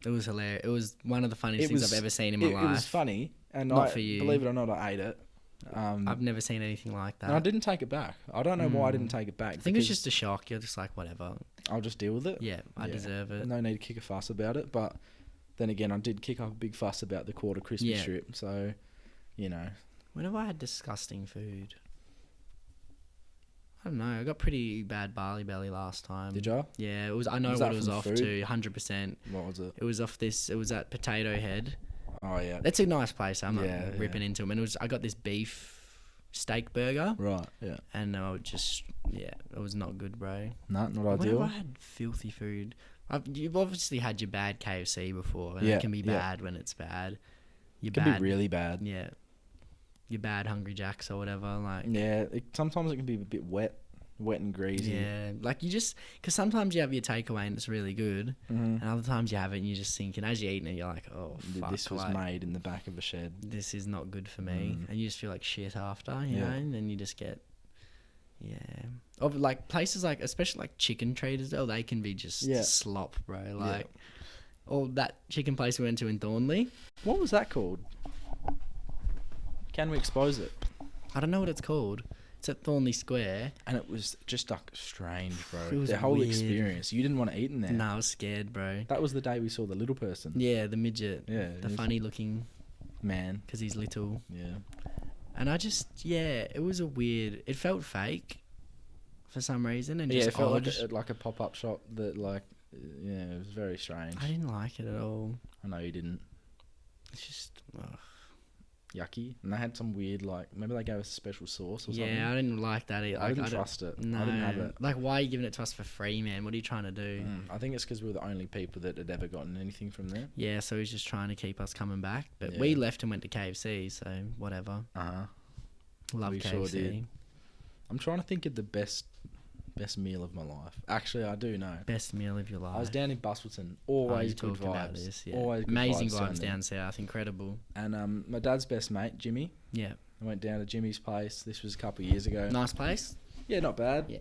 It was hilarious. It was one of the funniest things I've ever seen in my life. It was funny, and Not for you. Believe it or not, I ate it. I've never seen anything like that. And I didn't take it back. I don't know why I didn't take it back. I think it's just a shock. You're just like, whatever. I'll just deal with it. Yeah, I deserve it. No need to kick a fuss about it. But then again, I did kick up a big fuss about the quarter crispy strip. So, you know. When have I had disgusting food? I don't know. I got pretty bad barley belly last time. Did you? Yeah, it was. I know Was what that it was from off food? to. 100%. What was it? It was off this. It was at Potato Head. Oh, yeah. That's a nice place. I'm not Yeah, ripping into them. And it was. I got this beef steak burger. Right, yeah. And I would just. Yeah, it was not good, bro. No, not When ideal. have I had filthy food? You've obviously had your bad KFC before, and Yeah, it can be yeah. bad when it's bad. It can be really bad. Yeah. Your bad Hungry Jacks or whatever, like. Yeah, sometimes it can be a bit wet and greasy. Yeah, like you just, because sometimes you have your takeaway and it's really good, and other times you have it and you're just thinking, as you're eating it, you're like, oh, fuck, This was like, made in the back of a shed. this is not good for me. And you just feel like shit after, you know, and then you just get, Of like places like, especially like chicken traders, though, they can be just slop, bro. Like, or that chicken place we went to in Thornley. What was that called? Can we expose it? I don't know what it's called. It's at Thornley Square. And it was just like strange, bro. It was the whole weird. experience. You didn't want to eat in there. No, I was scared, bro. That was the day we saw the little person. Yeah, the midget. Yeah, The he was- funny looking, Man. because he's little. Yeah. And I just, it was it felt fake for some reason. And Yeah, just it felt odd. like a pop-up shop that like, it was very strange. I didn't like it at all. I know you didn't. It's just, ugh. Yucky. And they had some weird like, maybe they gave us a special sauce or something. Yeah, I didn't like that either. I Like, didn't trust it. No. I didn't have it. Like, why are you giving it to us for free, man? What are you trying to do? I think it's because we were the only people that had ever gotten anything from there. Yeah, so he's just trying to keep us coming back. But Yeah. we left and went to KFC, so whatever. Uh-huh. Love We KFC. sure did. I'm trying to think of the best meal of my life. Actually, I do know. Best meal of your life. I was down in Bustleton. Oh, Always you good talked about vibes. this, yeah. Always good Amazing down vibes there. down south. Incredible. And my dad's best mate, Jimmy. Yeah. I went down to Jimmy's place. This was a couple of years ago. Nice place. Yeah, not bad. Yeah.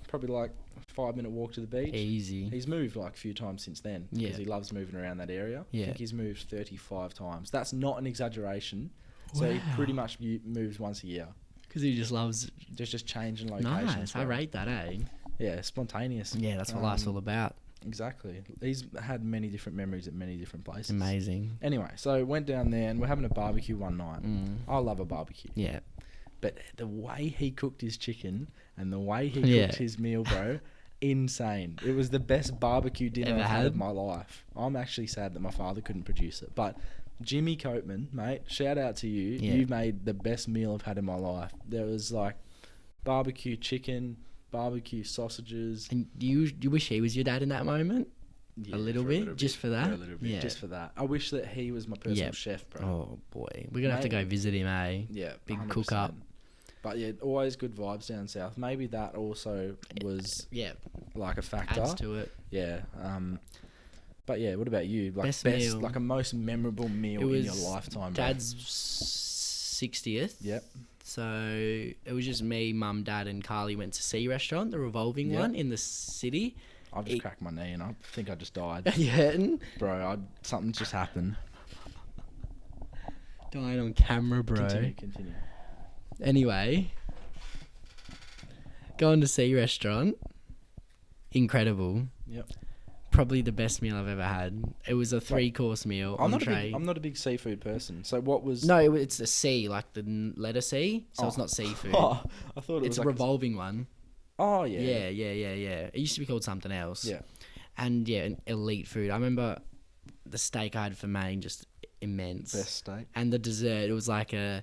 Probably like a 5-minute walk to the beach. Easy. He's moved like a few times since then. Yeah. Because he loves moving around that area. Yeah. I think he's moved 35 times. That's not an exaggeration. So he pretty much moves once a year. Because he just loves. Just changing locations. Nice. I bro. rate that, eh? Yeah, spontaneous. Yeah, that's what life's all about. Exactly. He's had many different memories at many different places. Amazing. Anyway, so went down there and we're having a barbecue one night. Mm. I love a barbecue. Yeah. But the way he cooked his chicken and the way he Yeah. cooked his meal, bro, insane. It was the best barbecue dinner Ever I've had had? of my life. I'm actually sad that my father couldn't produce it. But Jimmy Coatman, mate, shout out to you. Yeah. You made the best meal I've had in my life. There was like barbecue chicken, barbecue sausages. And do you wish he was your dad in that moment? Yeah, a little for bit? Just for that? a little bit. Yeah. Just for that. I wish that he was my personal Yeah. chef, bro. Oh, boy. We're going to have to Mate. go visit him, eh? Yeah, Big 100%. cook up. But yeah, always good vibes down south. Maybe that also was like a factor. Adds to it. Yeah. But yeah, what about you? Like Best best meal. like a most memorable meal in your lifetime, bro? Dad's 60th. Yep. So it was just me, mum, dad, and Carly went to Sea Restaurant, the revolving one in the city. I've just cracked my knee and I think I just died. You hurting? Bro, something just happened. Dying on camera, bro. Continue. Anyway, going to Sea Restaurant. Incredible. Yep. Probably the best meal I've ever had. It was a 3-course meal. I'm entree. not a big seafood person. So what was? No, it's a C, like the letter C. So it's not seafood. Oh, I thought it was It's like a revolving one. Oh yeah. Yeah. It used to be called something else. Yeah. And yeah, an elite food. I remember the steak I had for May, just immense. Best steak. And the dessert, it was like a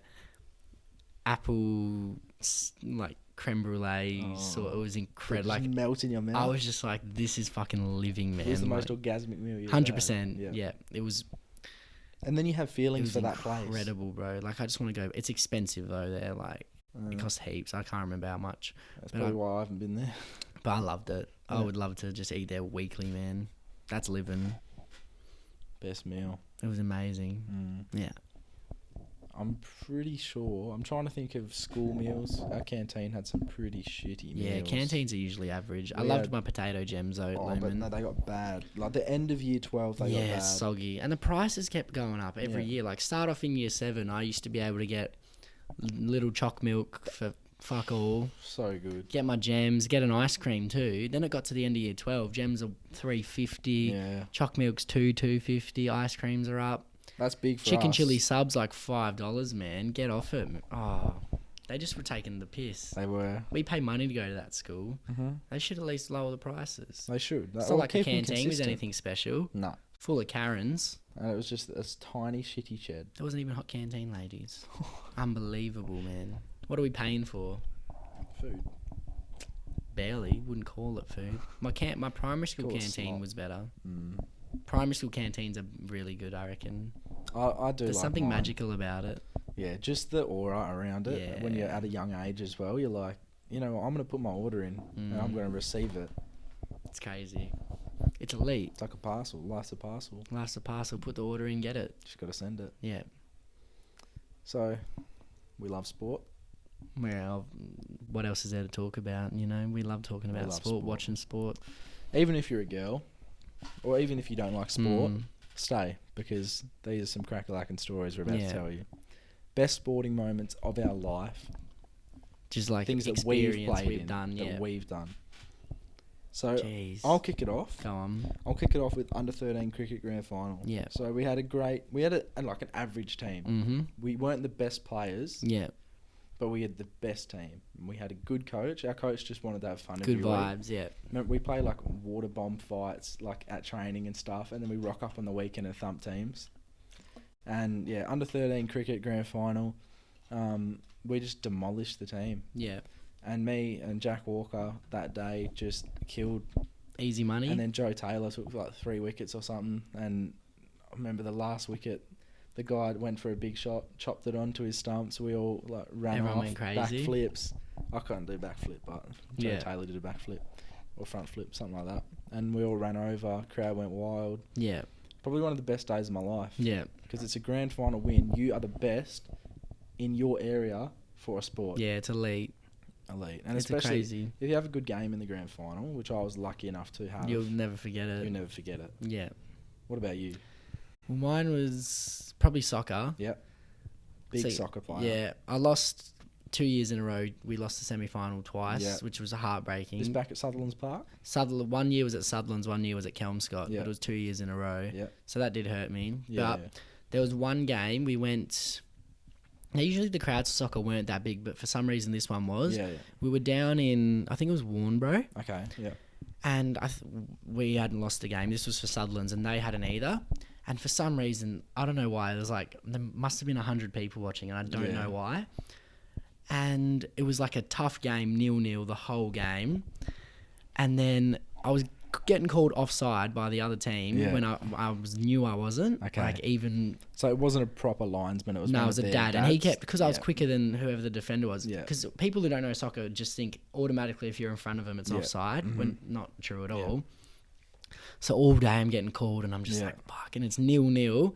apple like creme brulee. So it was incredible. Like melt in your mouth. I was just like, this is fucking living, man. It was the most like, orgasmic meal you've 100%. Yeah, it was. And then you have It feelings was for that place. incredible, bro. Like I just want to go. It's expensive though. There, like it costs heaps. I can't remember how much. That's probably why I haven't been there. But I loved it. I would love to just eat there weekly, man. That's living. Best meal. It was amazing. Yeah. I'm pretty sure. I'm trying to think of school meals. Our canteen had some pretty shitty meals. Yeah, canteens are usually average. I We loved had- my potato gems though at Oh, but Lumen. no, they got bad. Like the end of year 12, they got Yeah, bad. soggy. And the prices kept going up every Yeah. year. Like start off in year 7, I used to be able to get little choc milk for fuck all. So good. Get my gems, get an ice cream too. Then it got to the end of year 12. Gems are $3.50. Yeah. Choc milk's $2.50. Ice creams are up. That's big for Chicken us. chili subs like $5, man. Get off it. Oh, they just were taking the piss. They were. We pay money to go to that school. Mm-hmm. They should at least lower the prices. They should. It's Or not like a keep them canteen was consistent. anything special. No. Full of Karens. And it was just this tiny shitty shed. There wasn't even hot canteen ladies. Unbelievable, man. What are we paying for? Food. Barely. Wouldn't call it food. My primary school Call it canteen slop. was better. Mm. Primary school canteens are really good, I reckon. I do There's like something mine. magical about it. Yeah, just the aura around it. When you're Yeah. at a young age as well, you're like, you know, I'm going to put my order in and I'm going to receive it. It's crazy. It's elite. It's like a parcel. Life's a parcel. Life's a parcel. Put the order in, get it. Just got to send it. Yeah. So, we love sport. Well, what else is there to talk about? You know, we love talking We about love sport, sport. watching sport. Even if you're a girl, or even if you don't like sport, Mm. stay, because these are some crack-a-lackin' stories we're about Yeah. to tell you. Best sporting moments of our life. Just like Things that experience we've played in, done. that Yeah. we've done. So, Jeez. I'll kick it off. Go on. I'll kick it off with under 13 cricket grand final. Yeah. So we had like an average team. Mm-hmm. We weren't the best players, Yeah. but we had the best team. And we had a good coach. Our coach just wanted to have fun. Good every week. vibes. Yeah. Remember, we play like water bomb fights like at training and stuff, and then we rock up on the weekend and thump teams. And yeah, under 13 cricket grand final, we just demolished the team. Yeah. And me and Jack Walker that day just killed. Easy money. And then Joe Taylor took like 3 wickets or something. And I remember the last wicket, the guy went for a big shot, chopped it onto his stumps. We all like ran Everyone off, went crazy. backflips. I couldn't do backflip, but Joe Yeah. Taylor did a backflip or front flip, something like that. And we all ran over. Crowd went wild. yeah. Probably one of the best days of my life. Yeah. Because it's a grand final win. You are the best in your area for a sport. Yeah. It's elite. Elite. And It's especially crazy. if you have a good game in the grand final, which I was lucky enough to have, You'll never forget it. you'll never forget it. Yeah. What about you? Well, mine was probably soccer. Yep. Big So, soccer player. Yeah. I lost 2 years in a row. We lost the semi-final twice, Yeah. which was heartbreaking. This back at Sutherland's Park? Sutherland, 1 year was at Sutherland's, 1 year was at Kelmscott. Yeah. But it was 2 years in a row. Yeah. So that did hurt me. Yeah. But there was one game we went. Now, usually the crowds for soccer weren't that big, but for some reason this one was. Yeah. We were down in, I think it was Warnbro, Okay. Yeah. and we hadn't lost the game. This was for Sutherland's, and they hadn't either. And for some reason, I don't know why, there must have been 100 people watching, and I don't Yeah. know why. And it was like a tough game, 0-0 the whole game. And then I was getting called offside by the other team when I knew I wasn't. Okay. Like even So it wasn't a proper linesman. It was no, it was a dad, and he kept because I was Yeah. quicker than whoever the defender was. Yeah. Because people who don't know soccer just think automatically if you're in front of them it's offside, when not true at all. So all day I'm getting called, and I'm just like, fuck, and it's 0-0.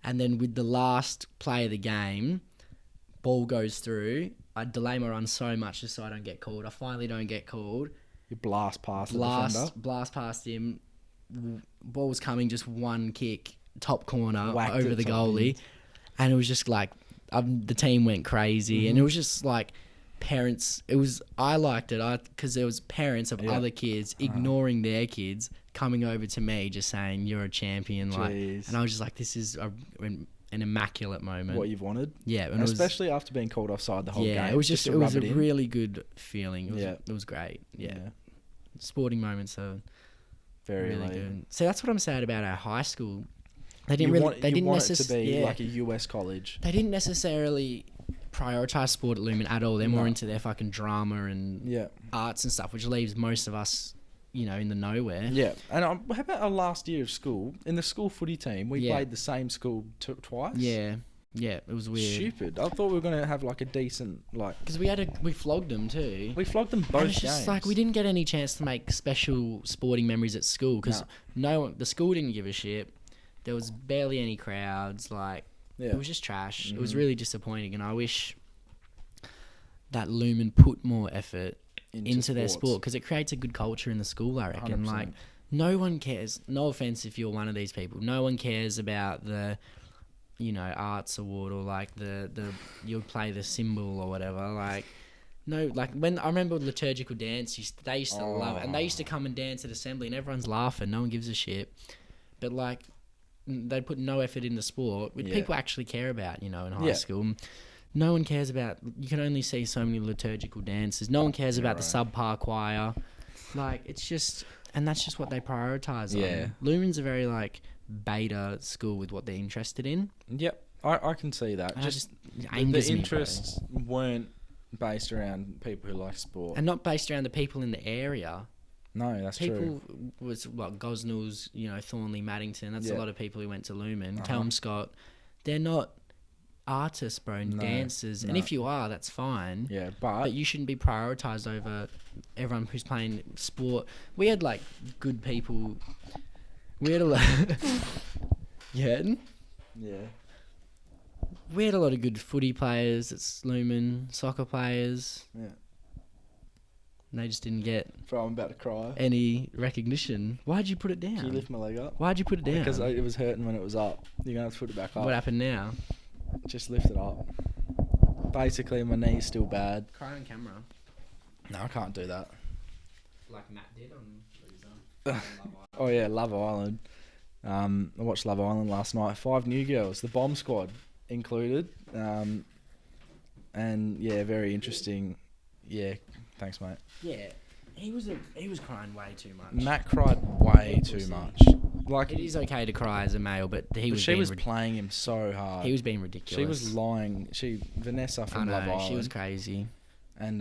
And then with the last play of the game, ball goes through. I delay my run so much just so I don't get called. I finally don't get called. You blast past the defender. Blast past him. Ball was coming, just one kick, top corner Whacked over it the top goalie. And it was just like, the team went crazy. And it was just like parents. I liked it because there was parents of other kids ignoring their kids, coming over to me just saying, you're a champion. Like, and I was just like, this is an immaculate moment. What you've wanted. Yeah. And especially after being called offside the whole game. It was just it was a in. really good feeling. It was great. Yeah. Yeah. Sporting moments are Very really late. good. So that's what I'm saying about our high school. They You didn't want it to be necessarily like a US college. They didn't necessarily prioritize sport at Lumen at all. They're more into their fucking drama and arts and stuff, which leaves most of us, in the nowhere. Yeah. And how about our last year of school? In the school footy team, we played the same school twice. Yeah. Yeah, it was weird. Stupid. I thought we were going to have like a decent because we flogged them too. We flogged them both and it's just games. like we didn't get any chance to make special sporting memories at school because the school didn't give a shit. There was barely any crowds. Like it was just trash. It was really disappointing, and I wish that Lumen put more effort into their sport because it creates a good culture in the school. I reckon. 100%. Like no one cares. No offense if you're one of these people. No one cares about the arts award or like the you'll play the cymbal or whatever. Like no, like when I remember liturgical dance, they used to love it, and they used to come and dance at assembly, and everyone's laughing. No one gives a shit. But like they put no effort into sport, which people actually care about. In high school. No one cares about. You can only see so many liturgical dances. No one cares about the subpar choir. Like it's just, and that's just what they prioritize. On. Lumen's a very like beta school with what they're interested in. Yep, I can see that. And just angers the me, interests weren't based around people who like sport, and not based around the people in the area. No, that's true. People was like Gosnells, Thornley, Maddington. That's a lot of people who went to Lumen. Kelmscott, they're not artists, bro, dancers. And if you are, that's fine. Yeah, but you shouldn't be prioritised over everyone who's playing sport. We had like good people. We had a lot. Yeah. We had a lot of good footy players at Lumen, soccer players. Yeah. And they just didn't get I'm about to cry. any recognition. Why'd you put it down? Can you lift my leg up? Why'd you put it down? Because it was hurting when it was up. You're going to have to put it back up. What happened now? Just lift it up. Basically, my knee's still bad. Cry on camera. No, I can't do that. Like Matt did on Oh, yeah, Love Island. I watched Love Island last night. 5 new girls. The Bomb Squad included. And, yeah, very interesting. Yeah, thanks, mate. Yeah. He was crying way too much. Matt cried way too much. Like It is okay to cry as a male, but she was playing him so hard. He was being ridiculous. She was lying. Vanessa from Love Island. She was crazy. And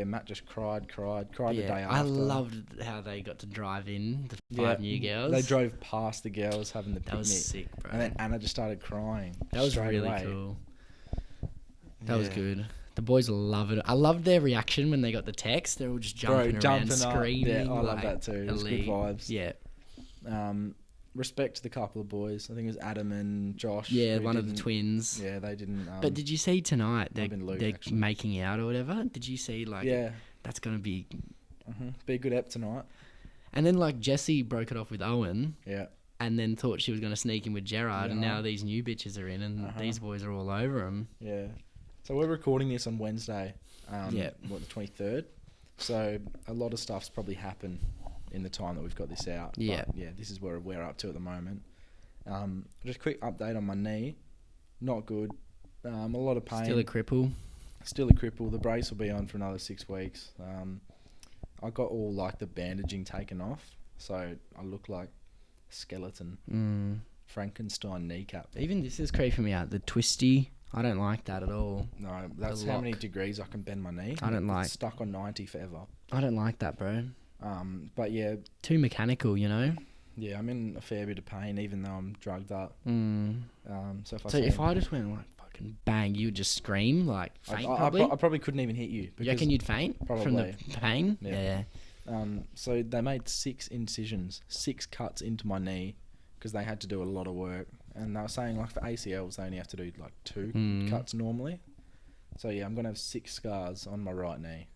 Matt just cried the day after. I loved how they got to drive in the 5 new girls. They drove past the girls having the picnic. That was sick, bro. And then Anna just started crying. That was straight really away. cool. That was good. The boys loved it. I loved their reaction when they got the text. They were just jumping around, screaming. Yeah, I love that too. It was good vibes. Yeah. Respect to the couple of boys. I think it was Adam and Josh. Yeah, one of the twins. Yeah, they didn't. But did you see tonight they're actually making out or whatever? Did you see that's going to be... Be a good ep tonight. And then Jessie broke it off with Owen. Yeah. And then thought she was going to sneak in with Gerard. And now these new bitches are in and these boys are all over them. Yeah. So we're recording this on Wednesday. The 23rd. So a lot of stuff's probably happened in the time that we've got this out. Yeah. But yeah, this is where we're up to at the moment. Just a quick update on my knee. Not good. A lot of pain. Still a cripple. The brace will be on for another 6 weeks. I got all the bandaging taken off, so I look like a skeleton. Frankenstein kneecap. Even this is creeping me out. The twisty. I don't like that at all. No, that's how many degrees I can bend my knee. I don't like. It's stuck on 90 forever. I don't like that, bro. But yeah, Too mechanical, you know. yeah, I'm in a fair bit of pain, even though I'm drugged up. So If I just went like fucking bang, you would just scream like faint. Probably. I probably couldn't even hit you. You reckon you'd faint from the Probably. pain? Yeah. So they made 6 incisions, 6 cuts into my knee, because they had to do a lot of work. And they were saying like for ACLs they only have to do like 2 cuts normally. So yeah, I'm gonna have 6 scars on my right knee.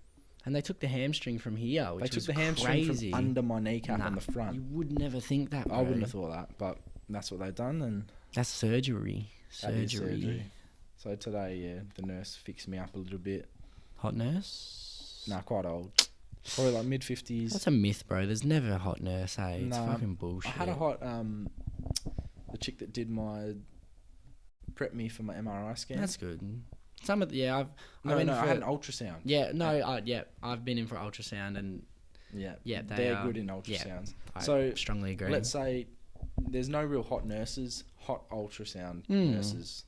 And they took the hamstring from here, which They took was the hamstring crazy. from under my kneecap on the front. You would never think that, bro. I wouldn't have thought that, but that's what they've done, and That's surgery. that is surgery. So today, yeah, the nurse fixed me up a little bit. Hot nurse? Nah, quite old. Probably like mid-50s. That's a myth, bro. There's never a hot nurse, hey? It's Nah, fucking bullshit. I had a hot, the chick that did my, prepped me for my MRI scan. That's good. Some of the, yeah, I had an ultrasound. Yeah, no, I've been in for ultrasound and Yeah, they they're are, good in ultrasounds. I So strongly agree. let's say there's no real hot nurses, hot ultrasound nurses.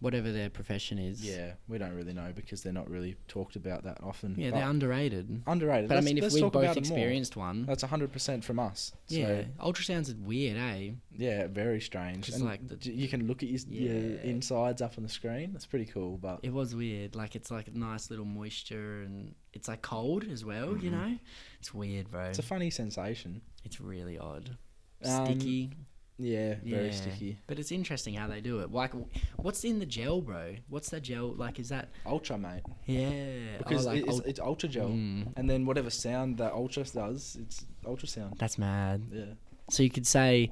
Whatever their profession is. Yeah, we don't really know because they're not really talked about that often. Yeah, But they're underrated. underrated. But I mean, if let's we've talk about both it more. experienced one, That's 100% from us. yeah, So, ultrasounds are weird, eh? yeah, very strange. Just And like the- you can look at your Yeah. insides up on the screen. That's pretty cool. But It was weird. Like, it's like a nice little moisture and it's like cold as well, you know? It's weird, bro. it's a funny sensation. It's really odd. Um, Sticky. Yeah, very Yeah. sticky. But it's interesting how they do it. Like, what's in the gel, bro? What's that gel? Like, is that... Ultra, mate. Yeah. Because like it's ultra gel. And then whatever sound that ultra does, it's ultrasound. That's mad. Yeah. So you could say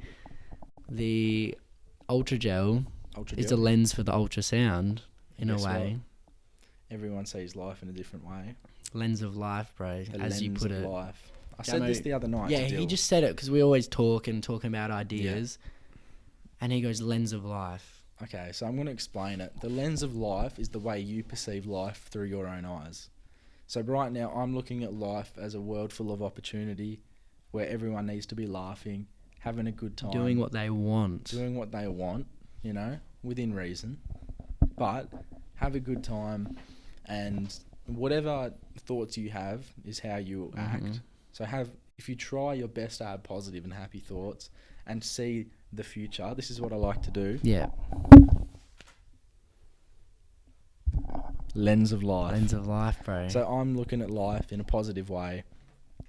the ultra gel Ultra is gel. a lens for the ultrasound, in a Guess way. what? Everyone sees life in a different way. Lens of life, bro, The as you lens put of it. life. I said Jamo- this the other night. Yeah, to he Dill. just said it because we always talking about ideas. And he goes, lens of life. Okay, so I'm going to explain it. The lens of life is the way you perceive life through your own eyes. So right now, I'm looking at life as a world full of opportunity where everyone needs to be laughing, having a good time. Doing what they want. Doing what they want, you know, within reason. But have a good time, and whatever thoughts you have is how you act. So if you try your best to have positive and happy thoughts and see the future, this is what I like to do. Yeah. Lens of life. Lens of life, bro. So I'm looking at life in a positive way,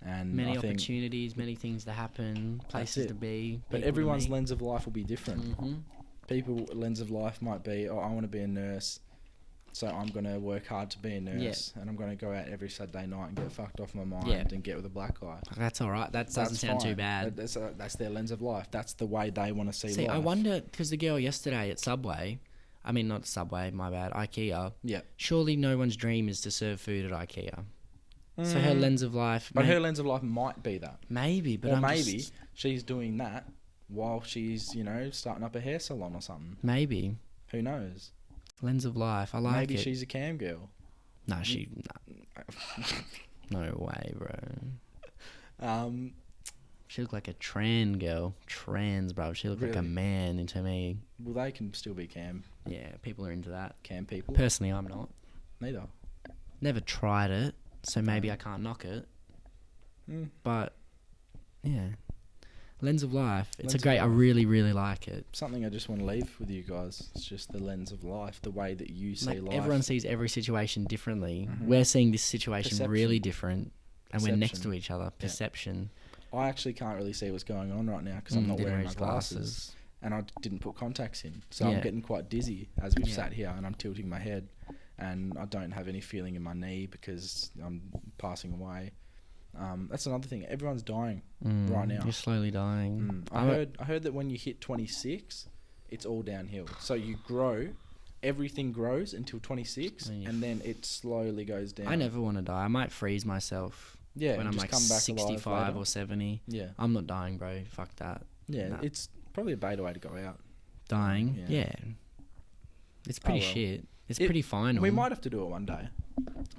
and many I think, opportunities, many things to happen, places it. to be. but people to everyone's meet. lens of life will be different. People's lens of life might be, oh, I want to be a nurse, so I'm going to work hard to be a nurse, and I'm going to go out every Saturday night and get fucked off my mind and get with a black guy. That's all right. That doesn't sound too fine. bad. That's their lens of life. That's the way they want to see See, life. I wonder, because the girl yesterday at Subway, I mean, not Subway, my bad, IKEA. Yeah. Surely no one's dream is to serve food at IKEA. So her lens of life... But her lens of life might be that. Maybe, but Or I'm maybe just... she's doing that while she's, starting up a hair salon or something. Maybe. Who knows? Lens of life. I like Maybe it. she's a cam girl. No, no way, bro. She looked like a trans girl. Trans, bro. She looked like a Really? man into me. Well, they can still be cam Yeah, people are into that. people. Personally, I'm not. Neither. Never tried it, so maybe I can't knock it. But, yeah. Lens of life. It's Lens a of great... I life. really, really like it. Something I just want to leave with you guys. It's just the lens of life, the way that you see Like, life. everyone sees every situation differently. We're seeing this situation Perception. really different, and we're next Perception. to each other. Perception. I actually can't really see what's going on right now because I'm not Didn't wearing wear my his glasses. And I didn't put contacts in. So Yeah. I'm getting quite dizzy as we've Yeah. sat here, and I'm tilting my head. And I don't have any feeling in my knee because I'm passing away. That's another thing. Everyone's dying right now. You're slowly dying. I heard that when you hit 26, it's all downhill. So you grow, everything grows until 26, and then it slowly goes down. I never want to die. I might freeze myself. Yeah, when I'm just like come back alive 65 later. or 70. Yeah, I'm not dying, bro. Fuck that. yeah. Nah. It's probably a better way to go out. Dying? Yeah. Yeah. It's pretty well. shit. It's pretty final. We might have to do it one day,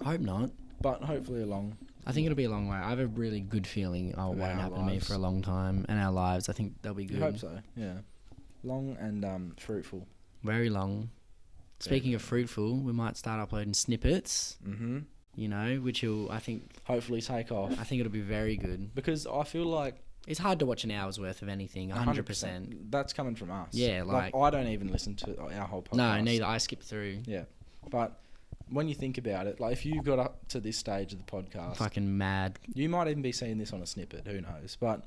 I hope not. but hopefully along. I think it'll be a long way. I have a really good feeling it won't our happen to me lives. for a long time. And our lives, I think they'll be good. I hope so. Yeah, long and fruitful. Very long. Speaking of fruitful, we might start uploading snippets. you know, which will, I think, hopefully take off. I think it'll be very good. Because I feel like It's hard to watch an hour's worth of anything, 100%. that's coming from us. Yeah, like I don't even listen to our whole podcast. No, neither. I skip through. Yeah, but when you think about it, like if you got up to this stage of the podcast, Fucking mad. you might even be seeing this on a snippet. Who knows? But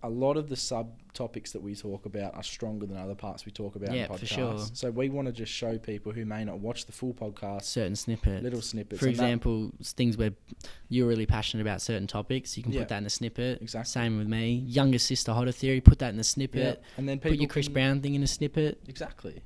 a lot of the subtopics that we talk about are stronger than other parts we talk about in podcasts. For sure. So we want to just show people who may not watch the full podcast Certain snippets. little snippets. For and that- example, things where you're really passionate about certain topics, you can Yeah. put that in the snippet. Exactly. Same with me. Younger sister hotter theory, put that in the snippet. and then people Put your Chris can- Brown thing in a snippet. Exactly.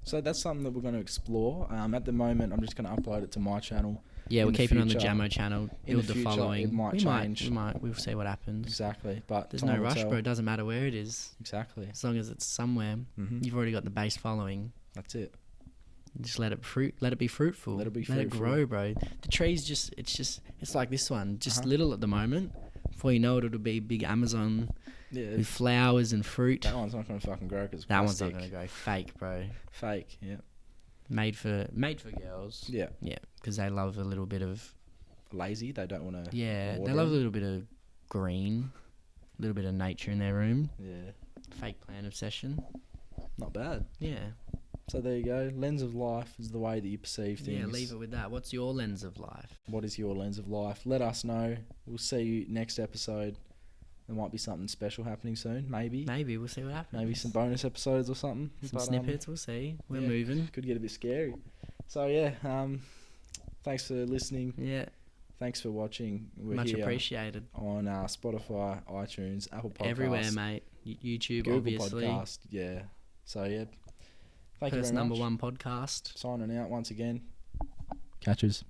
So that's something that we're going to explore. At the moment, I'm just going to upload it to my channel. Yeah, In we're the keeping it on the future- Jamo channel. in the Build the future, following. it might we change. We'll see what happens. Exactly. But There's time no will rush, tell. bro. It doesn't matter where it is. Exactly. As long as it's somewhere. Mhm. You've already got the base following. That's it. Just let it be fruitful. Let it be Let it fruitful. grow, bro. The tree's it's like this one, just Uh-huh. little at the moment. Before you know it, it'll be big Amazon Yeah. with flowers and fruit. That one's not going to fucking grow because That one's not gonna go fake, bro. Fake. Yeah. Made for girls. Yeah. Yeah, because they love a little bit of Lazy. They don't want to. they water love a them. little bit of green, a little bit of nature in their room. Yeah. Fake plant obsession. Not bad. Yeah. So there you go. Lens of life is the way that you perceive things. Yeah, leave it with that. What's your lens of life? What is your lens of life? Let us know. We'll see you next episode. There might be something special happening soon. Maybe. Maybe we'll see what happens. Maybe some bonus episodes or something. Some But, snippets. We'll see. We're yeah. moving. Could get a bit scary. So yeah. Thanks for listening. Yeah. Thanks for watching. We're Much here appreciated. on Spotify, iTunes, Apple Podcasts, Everywhere, mate. YouTube, Google obviously. Podcast. Yeah. So yeah. Thank you First very number much. one podcast. Signing out once again. Catches.